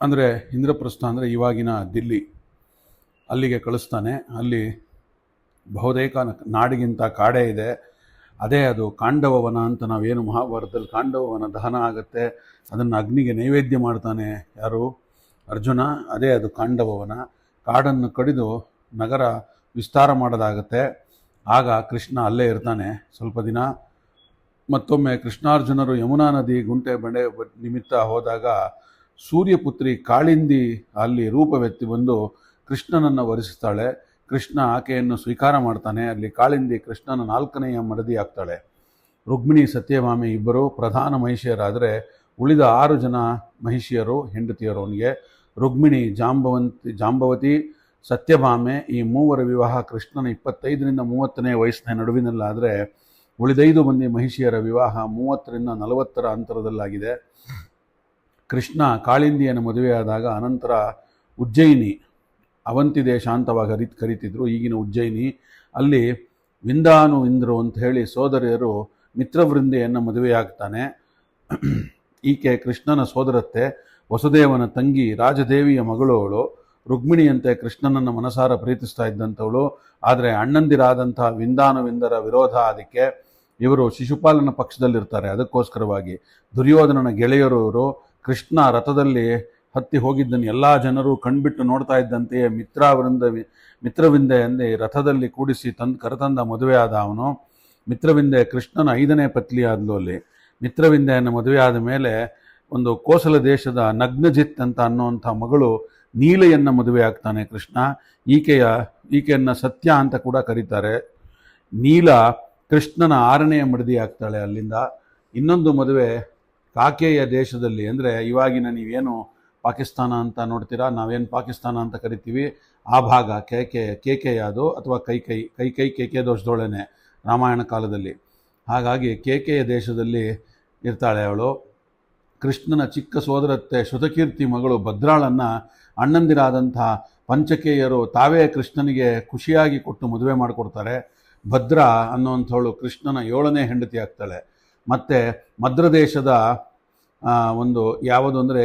ಅಂದರೆ ಇಂದ್ರಪ್ರಸ್ಥ ಅಂದರೆ ಇವಾಗಿನ ದಿಲ್ಲಿ, ಅಲ್ಲಿಗೆ ಕಳಿಸ್ತಾನೆ. ಅಲ್ಲಿ ಬಹುತೇಕ ನಾಡಿಗಿಂತ ಕಾಡೇ ಇದೆ, ಅದೇ ಅದು ಕಾಂಡವವನ ಅಂತ. ನಾವೇನು ಮಹಾಭಾರತದಲ್ಲಿ ಕಾಂಡವವನ ದಹನ ಆಗುತ್ತೆ, ಅದನ್ನು ಅಗ್ನಿಗೆ ನೈವೇದ್ಯ ಮಾಡ್ತಾನೆ ಯಾರು? ಅರ್ಜುನ. ಅದೇ ಅದು ಕಾಂಡವವನ. ಕಾಡನ್ನು ಕಡಿದು ನಗರ ವಿಸ್ತಾರ ಮಾಡೋದಾಗತ್ತೆ. ಆಗ ಕೃಷ್ಣ ಅಲ್ಲೇ ಇರ್ತಾನೆ ಸ್ವಲ್ಪ ದಿನ. ಮತ್ತೊಮ್ಮೆ ಕೃಷ್ಣಾರ್ಜುನರು ಯಮುನಾ ನದಿ ಗುಂಟೆ ಬಂಡೆ ನಿಮಿತ್ತ ಹೋದಾಗ ಸೂರ್ಯಪುತ್ರಿ ಕಾಳಿಂದಿ ಅಲ್ಲಿ ರೂಪವೆತ್ತಿ ಬಂದು ಕೃಷ್ಣನನ್ನು ವರಿಸ್ತಾಳೆ. ಕೃಷ್ಣ ಆಕೆಯನ್ನು ಸ್ವೀಕಾರ ಮಾಡ್ತಾನೆ. ಅಲ್ಲಿ ಕಾಳಿಂದಿ ಕೃಷ್ಣನ 4ನೆಯ ಮಡದಿ ಆಗ್ತಾಳೆ. ರುಕ್ಮಿಣಿ ಸತ್ಯಭಾಮೆ ಇಬ್ಬರು ಪ್ರಧಾನ ಮಹಿಷಿಯರಾದರೆ ಉಳಿದ 6 ಜನ ಮಹಿಷಿಯರು ಹೆಂಡತಿಯರು ಅವನಿಗೆ. ರುಕ್ಮಿಣಿ, ಜಾಂಬವತಿ, ಸತ್ಯಭಾಮೆ, ಈ 3 ವಿವಾಹ ಕೃಷ್ಣನ 25ರಿಂದ 30ನೇ ವಯಸ್ಸಿನ ನಡುವಿನಲ್ಲಾದರೆ ಉಳಿದ 5 ಮಂದಿ ಮಹಿಷಿಯರ ವಿವಾಹ 30ರಿಂದ 40ರ ಅಂತರದಲ್ಲಾಗಿದೆ. ಕೃಷ್ಣ ಕಾಳಿಂದಿಯನ್ನು ಮದುವೆಯಾದಾಗ ಅನಂತರ ಉಜ್ಜಯಿನಿ, ಅವಂತಿ ದೇಶ ಅಂತವಾಗಿ ಕರೀತಿದ್ರು, ಈಗಿನ ಉಜ್ಜಯಿನಿ, ಅಲ್ಲಿ ವಿಂದಾನು ಇಂದ್ರು ಅಂತ ಹೇಳಿ ಸೋದರಿಯರು ಮಿತ್ರವೃಂದೆಯನ್ನು ಮದುವೆಯಾಗ್ತಾನೆ. ಈಕೆ ಕೃಷ್ಣನ ಸೋದರತ್ತೆ, ವಸುದೇವನ ತಂಗಿ, ರಾಜದೇವಿಯ ಮಗಳು ಅವಳು. ರುಕ್ಮಿಣಿಯಂತೆ ಕೃಷ್ಣನನ್ನು ಮನಸಾರ ಪ್ರೀತಿಸ್ತಾ ಇದ್ದಂಥವಳು. ಆದರೆ ಅಣ್ಣಂದಿರಾದಂಥ ವಿಂದಾನುವಿಂದರ ವಿರೋಧ ಅದಕ್ಕೆ. ಇವರು ಶಿಶುಪಾಲನ ಪಕ್ಷದಲ್ಲಿರ್ತಾರೆ. ಅದಕ್ಕೋಸ್ಕರವಾಗಿ ದುರ್ಯೋಧನನ ಗೆಳೆಯರು ಕೃಷ್ಣ ರಥದಲ್ಲಿ ಹತ್ತಿ ಹೋಗಿದ್ದನ್ನು ಎಲ್ಲ ಜನರು ಕಣ್ಬಿಟ್ಟು ನೋಡ್ತಾ ಇದ್ದಂತೆಯೇ ಮಿತ್ರವಿಂದೆ ಎಂದೇ ರಥದಲ್ಲಿ ಕೂಡಿಸಿ ಕರೆತಂದ ಮದುವೆಯಾದ ಅವನು. ಮಿತ್ರವಿಂದೆ ಕೃಷ್ಣನ 5ನೇ ಪತ್ನಿ ಆದಲು. ಅಲ್ಲಿ ಮಿತ್ರವಿಂದೆಯನ್ನು ಮದುವೆಯಾದ ಮೇಲೆ ಒಂದು ಕೋಸಲ ದೇಶದ ನಗ್ನಜಿತ್ ಅಂತ ಅನ್ನುವಂಥ ಮಗಳು ನೀಲೆಯನ್ನು ಮದುವೆ ಆಗ್ತಾನೆ ಕೃಷ್ಣ. ಈಕೆಯನ್ನು ಸತ್ಯ ಅಂತ ಕೂಡ ಕರೀತಾರೆ. ನೀಲ ಕೃಷ್ಣನ 6ನೆಯ ಮಡದಿ ಆಗ್ತಾಳೆ. ಅಲ್ಲಿಂದ ಇನ್ನೊಂದು ಮದುವೆ ಕಾಕೇಯ ದೇಶದಲ್ಲಿ, ಅಂದರೆ ಇವಾಗಿನ ನೀವೇನು ಪಾಕಿಸ್ತಾನ ಅಂತ ನೋಡ್ತೀರಾ, ನಾವೇನು ಪಾಕಿಸ್ತಾನ ಅಂತ ಕರಿತೀವಿ, ಆ ಭಾಗ ಕೇಕೆಯ ಅದು, ಅಥವಾ ಕೈಕೈ ಕೇಕೆ ದೋಷದೊಳನೆ ರಾಮಾಯಣ ಕಾಲದಲ್ಲಿ. ಹಾಗಾಗಿ ಕೇಕೆಯ ದೇಶದಲ್ಲಿ ಇರ್ತಾಳೆ ಅವಳು. ಕೃಷ್ಣನ ಚಿಕ್ಕ ಸೋದರತ್ತೆ ಶ್ರುತಕೀರ್ತಿ ಮಗಳು ಭದ್ರಾಳನ್ನು ಅಣ್ಣಂದಿರಾದಂಥ ಪಂಚಕೇಯರು ತಾವೇ ಕೃಷ್ಣನಿಗೆ ಖುಷಿಯಾಗಿ ಕೊಟ್ಟು ಮದುವೆ ಮಾಡಿಕೊಡ್ತಾರೆ. ಭದ್ರ ಅನ್ನುವಂಥವಳು ಕೃಷ್ಣನ 7ನೇ ಹೆಂಡತಿ ಆಗ್ತಾಳೆ. ಮತ್ತು ಮದ್ರದೇಶದ ಒಂದು ಯಾವುದು ಅಂದರೆ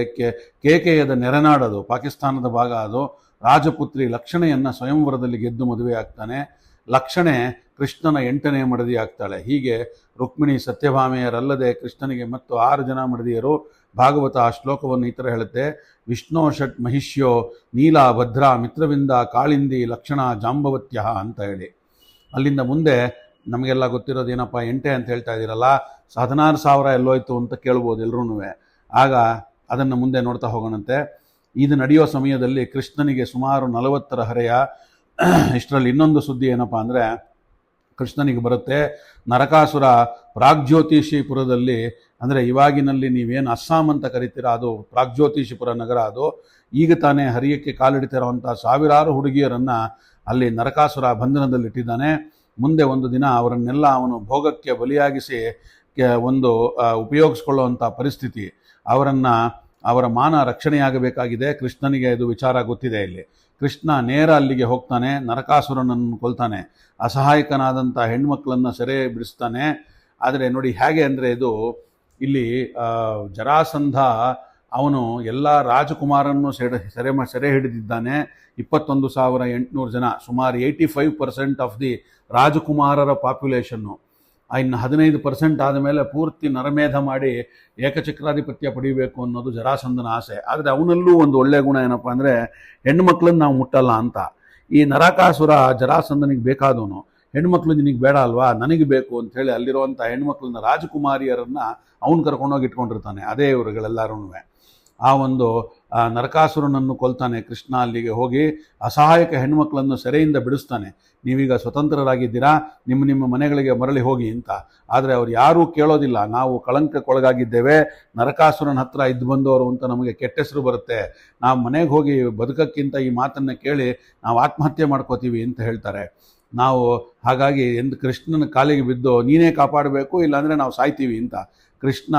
ಕೇಕೆಯದ ನೆರೆನಾಡದು, ಪಾಕಿಸ್ತಾನದ ಭಾಗ ಅದು. ರಾಜಪುತ್ರಿ ಲಕ್ಷಣೆಯನ್ನು ಸ್ವಯಂವರದಲ್ಲಿ ಗೆದ್ದು ಮದುವೆ ಆಗ್ತಾನೆ. ಲಕ್ಷಣೆ ಕೃಷ್ಣನ 8ನೇ ಮಡದಿ ಆಗ್ತಾಳೆ. ಹೀಗೆ ರುಕ್ಮಿಣಿ ಸತ್ಯಭಾಮೆಯರಲ್ಲದೆ ಕೃಷ್ಣನಿಗೆ ಮತ್ತು 6 ಜನ ಮಡದಿಯರು. ಭಾಗವತ ಆ ಶ್ಲೋಕವನ್ನು ಈ ಥರ ಹೇಳುತ್ತೆ: ವಿಷ್ಣು ಷಟ್ ಮಹಿಷ್ಯೋ ನೀಲಾ ಭದ್ರಾ ಮಿತ್ರವಿಂದ ಕಾಳಿಂದಿ ಲಕ್ಷಣ ಜಾಂಬವತ್ಯ ಅಂತ ಹೇಳಿ. ಅಲ್ಲಿಂದ ಮುಂದೆ ನಮಗೆಲ್ಲ ಗೊತ್ತಿರೋದೇನಪ್ಪ, 8 ಅಂತ ಹೇಳ್ತಾ ಇದ್ದೀರಲ್ಲ, 16,000 ಎಲ್ಲೋಯ್ತು ಅಂತ ಕೇಳ್ಬೋದು ಎಲ್ರೂ. ಆಗ ಅದನ್ನು ಮುಂದೆ ನೋಡ್ತಾ ಹೋಗೋಣಂತೆ. ಇದು ನಡೆಯೋ ಸಮಯದಲ್ಲಿ ಕೃಷ್ಣನಿಗೆ ಸುಮಾರು 40ರ ಹರೆಯ. ಇಷ್ಟರಲ್ಲಿ ಇನ್ನೊಂದು ಸುದ್ದಿ ಏನಪ್ಪ ಅಂದರೆ, ಕೃಷ್ಣನಿಗೆ ಬರುತ್ತೆ ನರಕಾಸುರ ಪ್ರಾಗ್ಜ್ಯೋತಿಷಿಪುರದಲ್ಲಿ, ಅಂದರೆ ಇವಾಗಿನಲ್ಲಿ ನೀವೇನು ಅಸ್ಸಾಂ ಅಂತ ಕರಿತೀರ ಅದು ಪ್ರಾಗ್ಜ್ಯೋತಿಷಿಪುರ ನಗರ. ಅದು ಈಗ ತಾನೇ ಹರಿಯಕ್ಕೆ ಕಾಲಿಡ್ತಿರೋವಂಥ ಸಾವಿರಾರು ಹುಡುಗಿಯರನ್ನು ಅಲ್ಲಿ ನರಕಾಸುರ ಬಂಧನದಲ್ಲಿಟ್ಟಿದ್ದಾನೆ. ಮುಂದೆ ಒಂದು ದಿನ ಅವರನ್ನೆಲ್ಲ ಅವನು ಭೋಗಕ್ಕೆ ಬಲಿಯಾಗಿಸಿ ಒಂದು ಉಪಯೋಗಿಸ್ಕೊಳ್ಳುವಂಥ ಪರಿಸ್ಥಿತಿ, ಅವರ ಮಾನ ರಕ್ಷಣೆಯಾಗಬೇಕಾಗಿದೆ. ಕೃಷ್ಣನಿಗೆ ಇದು ವಿಚಾರ ಗೊತ್ತಿದೆ. ಇಲ್ಲಿ ಕೃಷ್ಣ ನೇರ ಅಲ್ಲಿಗೆ ಹೋಗ್ತಾನೆ, ನರಕಾಸುರನನ್ನು ಕೊಲ್ತಾನೆ, ಅಸಹಾಯಕನಾದಂಥ ಹೆಣ್ಮಕ್ಳನ್ನು ಸೆರೆ ಬಿಡಿಸ್ತಾನೆ. ಆದರೆ ನೋಡಿ ಹೇಗೆ ಅಂದರೆ, ಇದು ಇಲ್ಲಿ ಜರಾಸಂಧ ಅವನು ಎಲ್ಲ ರಾಜಕುಮಾರನ್ನು ಸೆರೆ ಹಿಡಿದಿದ್ದಾನೆ. 21,800 ಜನ, ಸುಮಾರು 85% ಆಫ್ ದಿ ರಾಜಕುಮಾರರ ಪಾಪ್ಯುಲೇಷನ್ನು. ಇನ್ನು 15% ಆದಮೇಲೆ ಪೂರ್ತಿ ನರಮೇಧ ಮಾಡಿ ಏಕಚಕ್ರಾಧಿಪತ್ಯ ಪಡಿಬೇಕು ಅನ್ನೋದು ಜರಾಸಂಧನ ಆಸೆ. ಆದರೆ ಅವನಲ್ಲೂ ಒಂದು ಒಳ್ಳೆಯ ಗುಣ ಏನಪ್ಪ ಅಂದರೆ, ಹೆಣ್ಣು ಮಕ್ಕಳನ್ನು ನಾವು ಮುಟ್ಟಲ್ಲ ಅಂತ. ಈ ನರಕಾಸುರ ಜರಾಸಂಧನಿಗೆ ಬೇಕಾದವನು, ಹೆಣ್ಮಕ್ಳು ನಿನಗೆ ಬೇಡ ಅಲ್ವಾ, ನನಗೆ ಬೇಕು ಅಂಥೇಳಿ ಅಲ್ಲಿರುವಂಥ ಹೆಣ್ಮಕ್ಳನ್ನ ರಾಜಕುಮಾರಿಯರನ್ನ ಅವನು ಕರ್ಕೊಂಡೋಗಿ ಇಟ್ಕೊಂಡಿರ್ತಾನೆ. ಅದೇ ಇವರುಗಳೆಲ್ಲರೂ ಆ ಒಂದು ನರಕಾಸುರನನ್ನು ಕೊಲ್ತಾನೆ. ಕೃಷ್ಣ ಅಲ್ಲಿಗೆ ಹೋಗಿ ಅಸಹಾಯಕ ಹೆಣ್ಮಕ್ಳನ್ನು ಸೆರೆಯಿಂದ ಬಿಡಿಸ್ತಾನೆ. ನೀವೀಗ ಸ್ವತಂತ್ರರಾಗಿದ್ದೀರಾ, ನಿಮ್ಮ ಮನೆಗಳಿಗೆ ಮರಳಿ ಹೋಗಿ ಅಂತ. ಆದರೆ ಅವ್ರು ಯಾರೂ ಕೇಳೋದಿಲ್ಲ. ನಾವು ಕಳಂಕಕ್ಕೊಳಗಾಗಿದ್ದೇವೆ, ನರಕಾಸುರನ ಹತ್ರ ಇದ್ದು ಬಂದವರು ಅಂತ ನಮಗೆ ಕೆಟ್ಟ ಹೆಸರು ಬರುತ್ತೆ, ನಾವು ಮನೆಗೆ ಹೋಗಿ ಬದುಕಕ್ಕಿಂತ ಈ ಮಾತನ್ನು ಕೇಳಿ ನಾವು ಆತ್ಮಹತ್ಯೆ ಮಾಡ್ಕೋತೀವಿ ಅಂತ ಹೇಳ್ತಾರೆ. ನಾವು ಹಾಗಾಗಿ ಕೃಷ್ಣನ ಕಾಲಿಗೆ ಬಿದ್ದು ನೀನೇ ಕಾಪಾಡಬೇಕು, ಇಲ್ಲಾಂದರೆ ನಾವು ಸಾಯ್ತೀವಿ ಅಂತ. ಕೃಷ್ಣ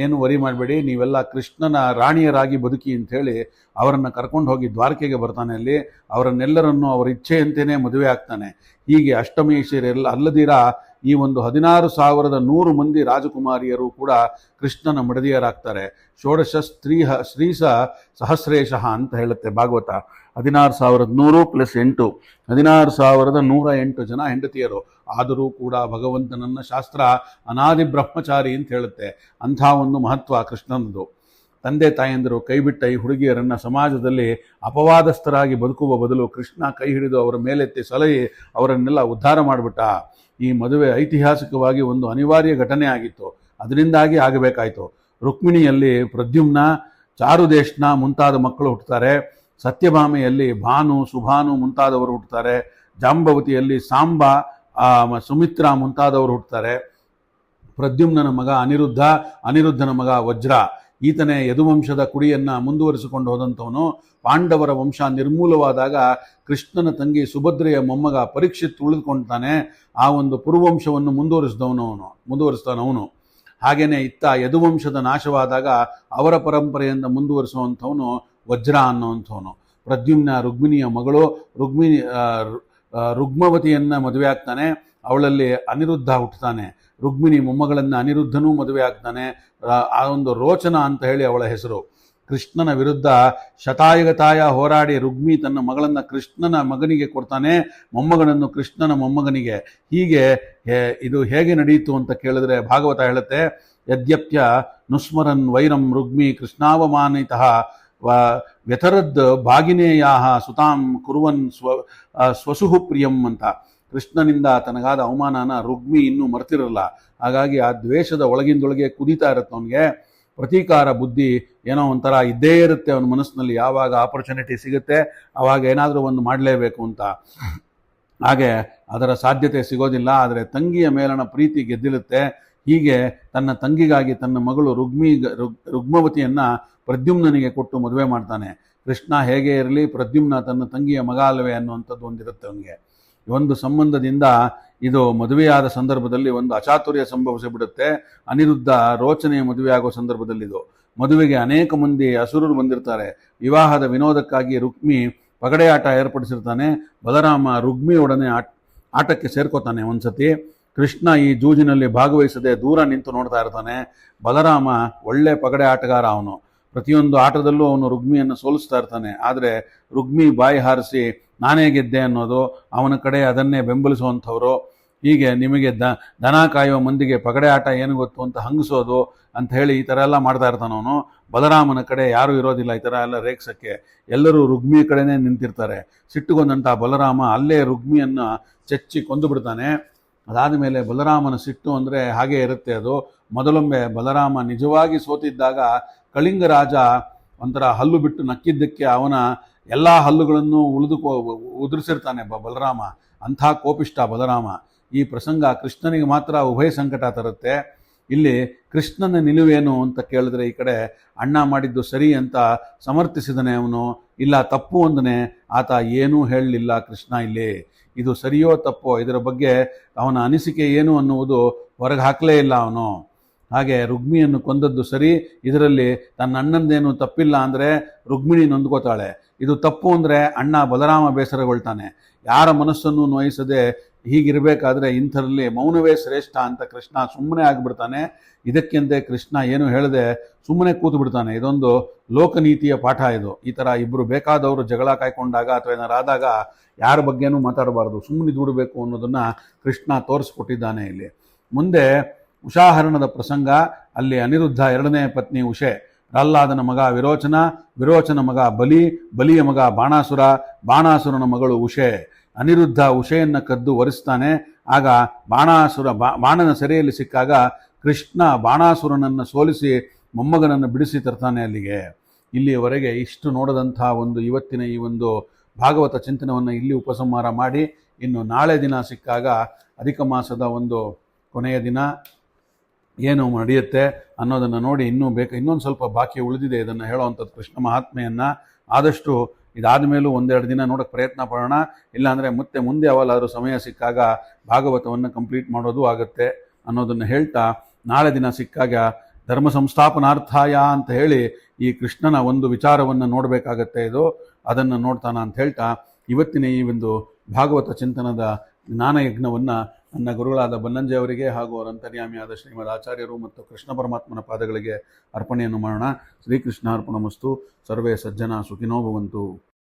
ಏನು ವರಿ ಮಾಡಬೇಡಿ, ನೀವೆಲ್ಲ ಕೃಷ್ಣನ ರಾಣಿಯರಾಗಿ ಬದುಕಿ ಅಂಥೇಳಿ ಅವರನ್ನು ಕರ್ಕೊಂಡು ಹೋಗಿ ದ್ವಾರಕೆಗೆ ಬರ್ತಾನೆ. ಅಲ್ಲಿ ಅವರನ್ನೆಲ್ಲರನ್ನು ಅವರ ಇಚ್ಛೆಯಂತೆಯೇ ಮದುವೆ ಆಗ್ತಾನೆ. ಹೀಗೆ ಅಷ್ಟಮೀಶರೆಲ್ಲ ಅಲ್ಲದಿರಾ ಈ ಒಂದು 16,100 ಮಂದಿ ರಾಜಕುಮಾರಿಯರು ಕೂಡ ಕೃಷ್ಣನ ಮಡದಿಯರಾಗ್ತಾರೆ. ಷೋಡಶ ಶ್ರೀಸ ಸಹಸ್ರೇಶಃ ಅಂತ ಹೇಳುತ್ತೆ ಭಾಗವತ. 16,100 + 8 16,108 ಜನ ಹೆಂಡತಿಯರು. ಆದರೂ ಕೂಡ ಭಗವಂತನನ್ನ ಶಾಸ್ತ್ರ ಅನಾದಿ ಬ್ರಹ್ಮಚಾರಿ ಅಂತ ಹೇಳುತ್ತೆ. ಅಂಥ ಒಂದು ಮಹತ್ವ ಕೃಷ್ಣನದು. ತಂದೆ ತಾಯಂದಿರು ಕೈಬಿಟ್ಟ ಈ ಹುಡುಗಿಯರನ್ನು ಸಮಾಜದಲ್ಲಿ ಅಪವಾದಸ್ಥರಾಗಿ ಬದುಕುವ ಬದಲು ಕೃಷ್ಣ ಕೈ ಹಿಡಿದು ಅವರ ಮೇಲೆತ್ತಿ ಸಲಹಿ ಅವರನ್ನೆಲ್ಲ ಉದ್ಧಾರ ಮಾಡಿಬಿಟ್ಟ. ಈ ಮದುವೆ ಐತಿಹಾಸಿಕವಾಗಿ ಒಂದು ಅನಿವಾರ್ಯ ಘಟನೆ ಆಗಿತ್ತು, ಅದರಿಂದಾಗಿ ಆಗಬೇಕಾಯಿತು. ರುಕ್ಮಿಣಿಯಲ್ಲಿ ಪ್ರದ್ಯುಮ್ನ, ಚಾರುದೇಶ್ನ ಮುಂತಾದ ಮಕ್ಕಳು ಹುಟ್ಟುತ್ತಾರೆ. ಸತ್ಯಭಾಮೆಯಲ್ಲಿ ಭಾನು, ಸುಭಾನು ಮುಂತಾದವರು ಹುಟ್ಟುತ್ತಾರೆ. ಜಾಂಬವತಿಯಲ್ಲಿ ಸಾಂಬ, ಸುಮಿತ್ರ ಮುಂತಾದವರು ಹುಟ್ಟುತ್ತಾರೆ. ಪ್ರದ್ಯುಮ್ನನ ಮಗ ಅನಿರುದ್ಧ, ಅನಿರುದ್ಧನ ಮಗ ವಜ್ರ. ಈತನೇ ಯದುವಂಶದ ಕುಡಿಯನ್ನು ಮುಂದುವರಿಸಿಕೊಂಡು ಹೋದಂಥವನು. ಪಾಂಡವರ ವಂಶ ನಿರ್ಮೂಲವಾದಾಗ ಕೃಷ್ಣನ ತಂಗಿ ಸುಭದ್ರೆಯ ಮೊಮ್ಮಗ ಪರೀಕ್ಷಿತ್ ಉಳಿದುಕೊಳ್ತಾನೆ. ಆ ಒಂದು ಪುರುವಂಶವನ್ನು ಮುಂದುವರಿಸ್ತಾನವನು. ಹಾಗೆಯೇ ಇತ್ತ ಯದುವಂಶದ ನಾಶವಾದಾಗ ಅವರ ಪರಂಪರೆಯಿಂದ ಮುಂದುವರಿಸುವಂಥವನು ವಜ್ರ ಅನ್ನುವಂಥವನು. ಪ್ರದ್ಯುಮ್ನ ರುಕ್ಮಿಣಿಯ ಮಗಳು ರುಗ್ಮವತಿಯನ್ನು ಮದುವೆ ಆಗ್ತಾನೆ. ಅವಳಲ್ಲಿ ಅನಿರುದ್ಧ ಹುಟ್ಟುತ್ತಾನೆ. ರುಕ್ಮಿಣಿ ಮೊಮ್ಮಗಳನ್ನು ಅನಿರುದ್ಧನೂ ಮದುವೆ ಆಗ್ತಾನೆ. ಆ ಒಂದು ರೋಚನ ಅಂತ ಹೇಳಿ ಅವಳ ಹೆಸರು. ಕೃಷ್ಣನ ವಿರುದ್ಧ ಶತಾಯಗತಾಯ ಹೋರಾಡಿ ರುಗ್ಮಿ ತನ್ನ ಮಗಳನ್ನು ಕೃಷ್ಣನ ಮಗನಿಗೆ ಕೊಡ್ತಾನೆ, ಮೊಮ್ಮಗನನ್ನು ಕೃಷ್ಣನ ಮೊಮ್ಮಗನಿಗೆ. ಹೀಗೆ ಇದು ಹೇಗೆ ನಡೆಯಿತು ಅಂತ ಕೇಳಿದ್ರೆ ಭಾಗವತ ಹೇಳುತ್ತೆ, ಯದ್ಯಪ್ಯ ನುಸ್ಮರನ್ ವೈರಂ ರುಗ್ಮಿ ಕೃಷ್ಣಾವಮಾನಿತಃ ವ್ಯಥರದ್ ಭಾಗಿನೇಯಾಹ ಸುತಾಂ ಕುರುವನ್ ಸ್ವಸುಹು ಪ್ರಿಯಂ ಅಂತ. ಕೃಷ್ಣನಿಂದ ತನಗಾದ ಅವಮಾನನ ರುಗ್ಮಿ ಇನ್ನೂ ಮರ್ತಿರಲ್ಲ. ಹಾಗಾಗಿ ಆ ದ್ವೇಷದ ಒಳಗಿಂದೊಳಗೆ ಕುದೀತಾ ಇರುತ್ತೆ ಅವನಿಗೆ. ಪ್ರತೀಕಾರ ಬುದ್ಧಿ ಏನೋ ಒಂಥರ ಇದ್ದೇ ಇರುತ್ತೆ ಅವನ ಮನಸ್ಸಿನಲ್ಲಿ. ಯಾವಾಗ ಆಪರ್ಚುನಿಟಿ ಸಿಗುತ್ತೆ ಆವಾಗ ಏನಾದರೂ ಒಂದು ಮಾಡಲೇಬೇಕು ಅಂತ. ಹಾಗೆ ಅದರ ಸಾಧ್ಯತೆ ಸಿಗೋದಿಲ್ಲ. ಆದರೆ ತಂಗಿಯ ಮೇಲಣ ಪ್ರೀತಿ ಗೆದ್ದಿರುತ್ತೆ. ಹೀಗೆ ತನ್ನ ತಂಗಿಗಾಗಿ ತನ್ನ ಮಗಳು ರುಗ್ಮವತಿಯನ್ನು ಪ್ರದ್ಯುಮ್ನನಿಗೆ ಕೊಟ್ಟು ಮದುವೆ ಮಾಡ್ತಾನೆ. ಕೃಷ್ಣ ಹೇಗೆ ಇರಲಿ, ಪ್ರದ್ಯುಮ್ನ ತನ್ನ ತಂಗಿಯ ಮಗ ಅಲ್ಲವೇ ಅನ್ನುವಂಥದ್ದು ಒಂದಿರುತ್ತೆ ಅವನಿಗೆ. ಒಂದು ಸಂಬಂಧದಿಂದ ಇದು ಮದುವೆಯಾದ ಸಂದರ್ಭದಲ್ಲಿ ಒಂದು ಅಚಾತುರ್ಯ ಸಂಭವಿಸಿಬಿಡುತ್ತೆ. ಅನಿರುದ್ಧ ರೋಚನೆಯ ಮದುವೆಯಾಗುವ ಸಂದರ್ಭದಲ್ಲಿ ಇದು ಮದುವೆಗೆ ಅನೇಕ ಮಂದಿ ಅಸುರರು ಬಂದಿರ್ತಾರೆ. ವಿವಾಹದ ವಿನೋದಕ್ಕಾಗಿ ರುಕ್ಮಿ ಪಗಡೆ ಆಟ ಏರ್ಪಡಿಸಿರ್ತಾನೆ. ಬಲರಾಮ ರುಗ್ಮಿಯೊಡನೆ ಆಟಕ್ಕೆ ಸೇರ್ಕೋತಾನೆ. ಒಂದ್ಸತಿ ಕೃಷ್ಣ ಈ ಜೂಜಿನಲ್ಲಿ ಭಾಗವಹಿಸದೆ ದೂರ ನಿಂತು ನೋಡ್ತಾ ಇರ್ತಾನೆ. ಬಲರಾಮ ಒಳ್ಳೆ ಪಗಡೆ ಆಟಗಾರ ಅವನು. ಪ್ರತಿಯೊಂದು ಆಟದಲ್ಲೂ ಅವನು ರುಗ್ಮಿಯನ್ನು ಸೋಲಿಸ್ತಾ ಇರ್ತಾನೆ. ಆದರೆ ರುಗ್ಮಿ ಬಾಯಿ ಹಾರಿಸಿ ನಾನೇ ಗೆದ್ದೆ ಅನ್ನೋದು, ಅವನ ಕಡೆ ಅದನ್ನೇ ಬೆಂಬಲಿಸುವಂಥವ್ರು. ಹೀಗೆ ನಿಮಗೆ ದನ ಕಾಯುವ ಮಂದಿಗೆ ಪಗಡೆ ಆಟ ಏನು ಗೊತ್ತು ಅಂತ ಹಂಗಿಸೋದು ಅಂತ ಹೇಳಿ ಈ ಥರ ಎಲ್ಲ ಮಾಡ್ತಾ ಇರ್ತಾನವನು. ಬಲರಾಮನ ಕಡೆ ಯಾರೂ ಇರೋದಿಲ್ಲ ಈ ಥರ ಎಲ್ಲ ರೇಗ್ಸಕ್ಕೆ. ಎಲ್ಲರೂ ರುಗ್ಮಿ ಕಡೆನೇ ನಿಂತಿರ್ತಾರೆ. ಸಿಟ್ಟುಗೊಂಡಂಥ ಬಲರಾಮ ಅಲ್ಲೇ ರುಗ್ಮಿಯನ್ನು ಚೆಚ್ಚಿ ಕೊಂದು ಬಿಡ್ತಾನೆ. ಅದಾದ ಮೇಲೆ ಬಲರಾಮನ ಸಿಟ್ಟು ಅಂದರೆ ಹಾಗೇ ಇರುತ್ತೆ ಅದು. ಮೊದಲೊಮ್ಮೆ ಬಲರಾಮ ನಿಜವಾಗಿ ಸೋತಿದ್ದಾಗ ಕಳಿಂಗ ರಾಜ ಒಂಥರ ಹಲ್ಲು ಬಿಟ್ಟು ನಕ್ಕಿದ್ದಕ್ಕೆ ಅವನ ಎಲ್ಲ ಹಲ್ಲುಗಳನ್ನು ಉದುರಿಸಿರ್ತಾನೆ ಬಲರಾಮ. ಅಂಥ ಕೋಪಿಷ್ಟ ಬಲರಾಮ. ಈ ಪ್ರಸಂಗ ಕೃಷ್ಣನಿಗೆ ಮಾತ್ರ ಉಭಯ ಸಂಕಟ ತರುತ್ತೆ. ಇಲ್ಲಿ ಕೃಷ್ಣನ ನಿಲುವೇನು ಅಂತ ಕೇಳಿದ್ರೆ ಈ ಕಡೆ ಅಣ್ಣ ಮಾಡಿದ್ದು ಸರಿ ಅಂತ ಸಮರ್ಥಿಸಿದನೆ ಅವನು, ಇಲ್ಲ ತಪ್ಪು ಅಂದನೆ ಆತ ಏನೂ ಹೇಳಲಿಲ್ಲ ಕೃಷ್ಣ. ಇಲ್ಲಿ ಇದು ಸರಿಯೋ ತಪ್ಪೋ ಇದರ ಬಗ್ಗೆ ಅವನ ಅನಿಸಿಕೆ ಏನು ಅನ್ನುವುದು ಹೊರಗೆ ಹಾಕಲೇ ಇಲ್ಲ ಅವನು. ಹಾಗೆ ರುಗ್ಮಿಯನ್ನು ಕೊಂದದ್ದು ಸರಿ, ಇದರಲ್ಲಿ ತನ್ನ ಅಣ್ಣಂದೇನು ತಪ್ಪಿಲ್ಲ ಅಂದರೆ ರುಗ್ಮಿಣಿ ನೊಂದ್ಕೋತಾಳೆ. ಇದು ತಪ್ಪು ಅಂದರೆ ಅಣ್ಣ ಬಲರಾಮ ಬೇಸರಗೊಳ್ತಾನೆ. ಯಾರ ಮನಸ್ಸನ್ನು ನೋಯಿಸದೆ ಹೀಗಿರಬೇಕಾದ್ರೆ ಇಂಥರಲ್ಲಿ ಮೌನವೇ ಶ್ರೇಷ್ಠ ಅಂತ ಕೃಷ್ಣ ಸುಮ್ಮನೆ ಆಗಿಬಿಡ್ತಾನೆ. ಇದಕ್ಕೆಂದೇ ಕೃಷ್ಣ ಏನು ಹೇಳದೆ ಸುಮ್ಮನೆ ಕೂತು ಬಿಡ್ತಾನೆ. ಇದೊಂದು ಲೋಕನೀತಿಯ ಪಾಠ ಇದು. ಈ ಥರ ಇಬ್ಬರು ಬೇಕಾದವರು ಜಗಳ ಕಾಯ್ಕೊಂಡಾಗ ಅಥವಾ ಏನಾರಾದಾಗ ಯಾರ ಬಗ್ಗೆನೂ ಮಾತಾಡಬಾರ್ದು, ಸುಮ್ಮನೆ ದೂಡಬೇಕು ಅನ್ನೋದನ್ನು ಕೃಷ್ಣ ತೋರಿಸ್ಕೊಟ್ಟಿದ್ದಾನೆ ಇಲ್ಲಿ. ಮುಂದೆ ಉಷಾಹರಣದ ಪ್ರಸಂಗ. ಅಲ್ಲಿ ಅನಿರುದ್ಧ ಎರಡನೇ ಪತ್ನಿ ಉಷೆ ಪ್ರಹ್ಲಾದನ ಮಗ ವಿರೋಚನ, ವಿರೋಚನ ಮಗ ಬಲಿ, ಬಲಿಯ ಮಗ ಬಾಣಾಸುರ, ಬಾಣಾಸುರನ ಮಗಳು ಉಷೆ. ಅನಿರುದ್ಧ ಉಷೆಯನ್ನು ಕದ್ದು ಒರೆಸ್ತಾನೆ. ಆಗ ಬಾಣನ ಸೆರೆಯಲ್ಲಿ ಸಿಕ್ಕಾಗ ಕೃಷ್ಣ ಬಾಣಾಸುರನನ್ನು ಸೋಲಿಸಿ ಮೊಮ್ಮಗನನ್ನು ಬಿಡಿಸಿ ತರ್ತಾನೆ ಅಲ್ಲಿಗೆ. ಇಲ್ಲಿಯವರೆಗೆ ಇಷ್ಟು ನೋಡದಂಥ ಇವತ್ತಿನ ಈ ಒಂದು ಭಾಗವತ ಚಿಂತನವನ್ನು ಇಲ್ಲಿ ಉಪಸಂಹಾರ ಮಾಡಿ, ಇನ್ನು ನಾಳೆ ದಿನ ಸಿಕ್ಕಾಗ ಅಧಿಕ ಮಾಸದ ಕೊನೆಯ ದಿನ ಏನು ನಡೆಯುತ್ತೆ ಅನ್ನೋದನ್ನು ನೋಡಿ ಇನ್ನೊಂದು ಸ್ವಲ್ಪ ಬಾಕಿ ಉಳಿದಿದೆ ಇದನ್ನು ಹೇಳೋವಂಥದ್ದು ಕೃಷ್ಣ ಮಹಾತ್ಮೆಯನ್ನು. ಆದಷ್ಟು ಇದಾದ ಮೇಲೂ ಒಂದೆರಡು ದಿನ ನೋಡೋಕ್ಕೆ ಪ್ರಯತ್ನ ಪಡೋಣ. ಇಲ್ಲಾಂದರೆ ಮುಂದೆ ಯಾವಾಗಲಾದರೂ ಸಮಯ ಸಿಕ್ಕಾಗ ಭಾಗವತವನ್ನು ಕಂಪ್ಲೀಟ್ ಮಾಡೋದು ಆಗುತ್ತೆ ಅನ್ನೋದನ್ನು ಹೇಳ್ತಾ, ನಾಳೆ ದಿನ ಸಿಕ್ಕಾಗ ಧರ್ಮ ಸಂಸ್ಥಾಪನಾರ್ಥಾಯ ಅಂತ ಹೇಳಿ ಈ ಕೃಷ್ಣನ ವಿಚಾರವನ್ನು ನೋಡಬೇಕಾಗತ್ತೆ. ಅದನ್ನು ನೋಡ್ತಾನ ಅಂತ ಹೇಳ್ತಾ, ಇವತ್ತಿನ ಈ ಭಾಗವತ ಚಿಂತನದ ಜ್ಞಾನಯಜ್ಞವನ್ನು ನನ್ನ ಗುರುಗಳಾದ ಬನ್ನಂಜೆ ಅವರಿಗೆ ಹಾಗೂ ಅವರ ಅಂತರ್ಯಾಮಿಯಾದ ಶ್ರೀಮದ್ ಆಚಾರ್ಯರು ಮತ್ತು ಕೃಷ್ಣ ಪರಮಾತ್ಮನ ಪಾದಗಳಿಗೆ ಅರ್ಪಣೆಯನ್ನು ಮಾಡೋಣ. ಶ್ರೀಕೃಷ್ಣಾರ್ಪಣಮಸ್ತು. ಸರ್ವೇ ಸಜ್ಜನ ಸುಖಿನೋ ಭವಂತು.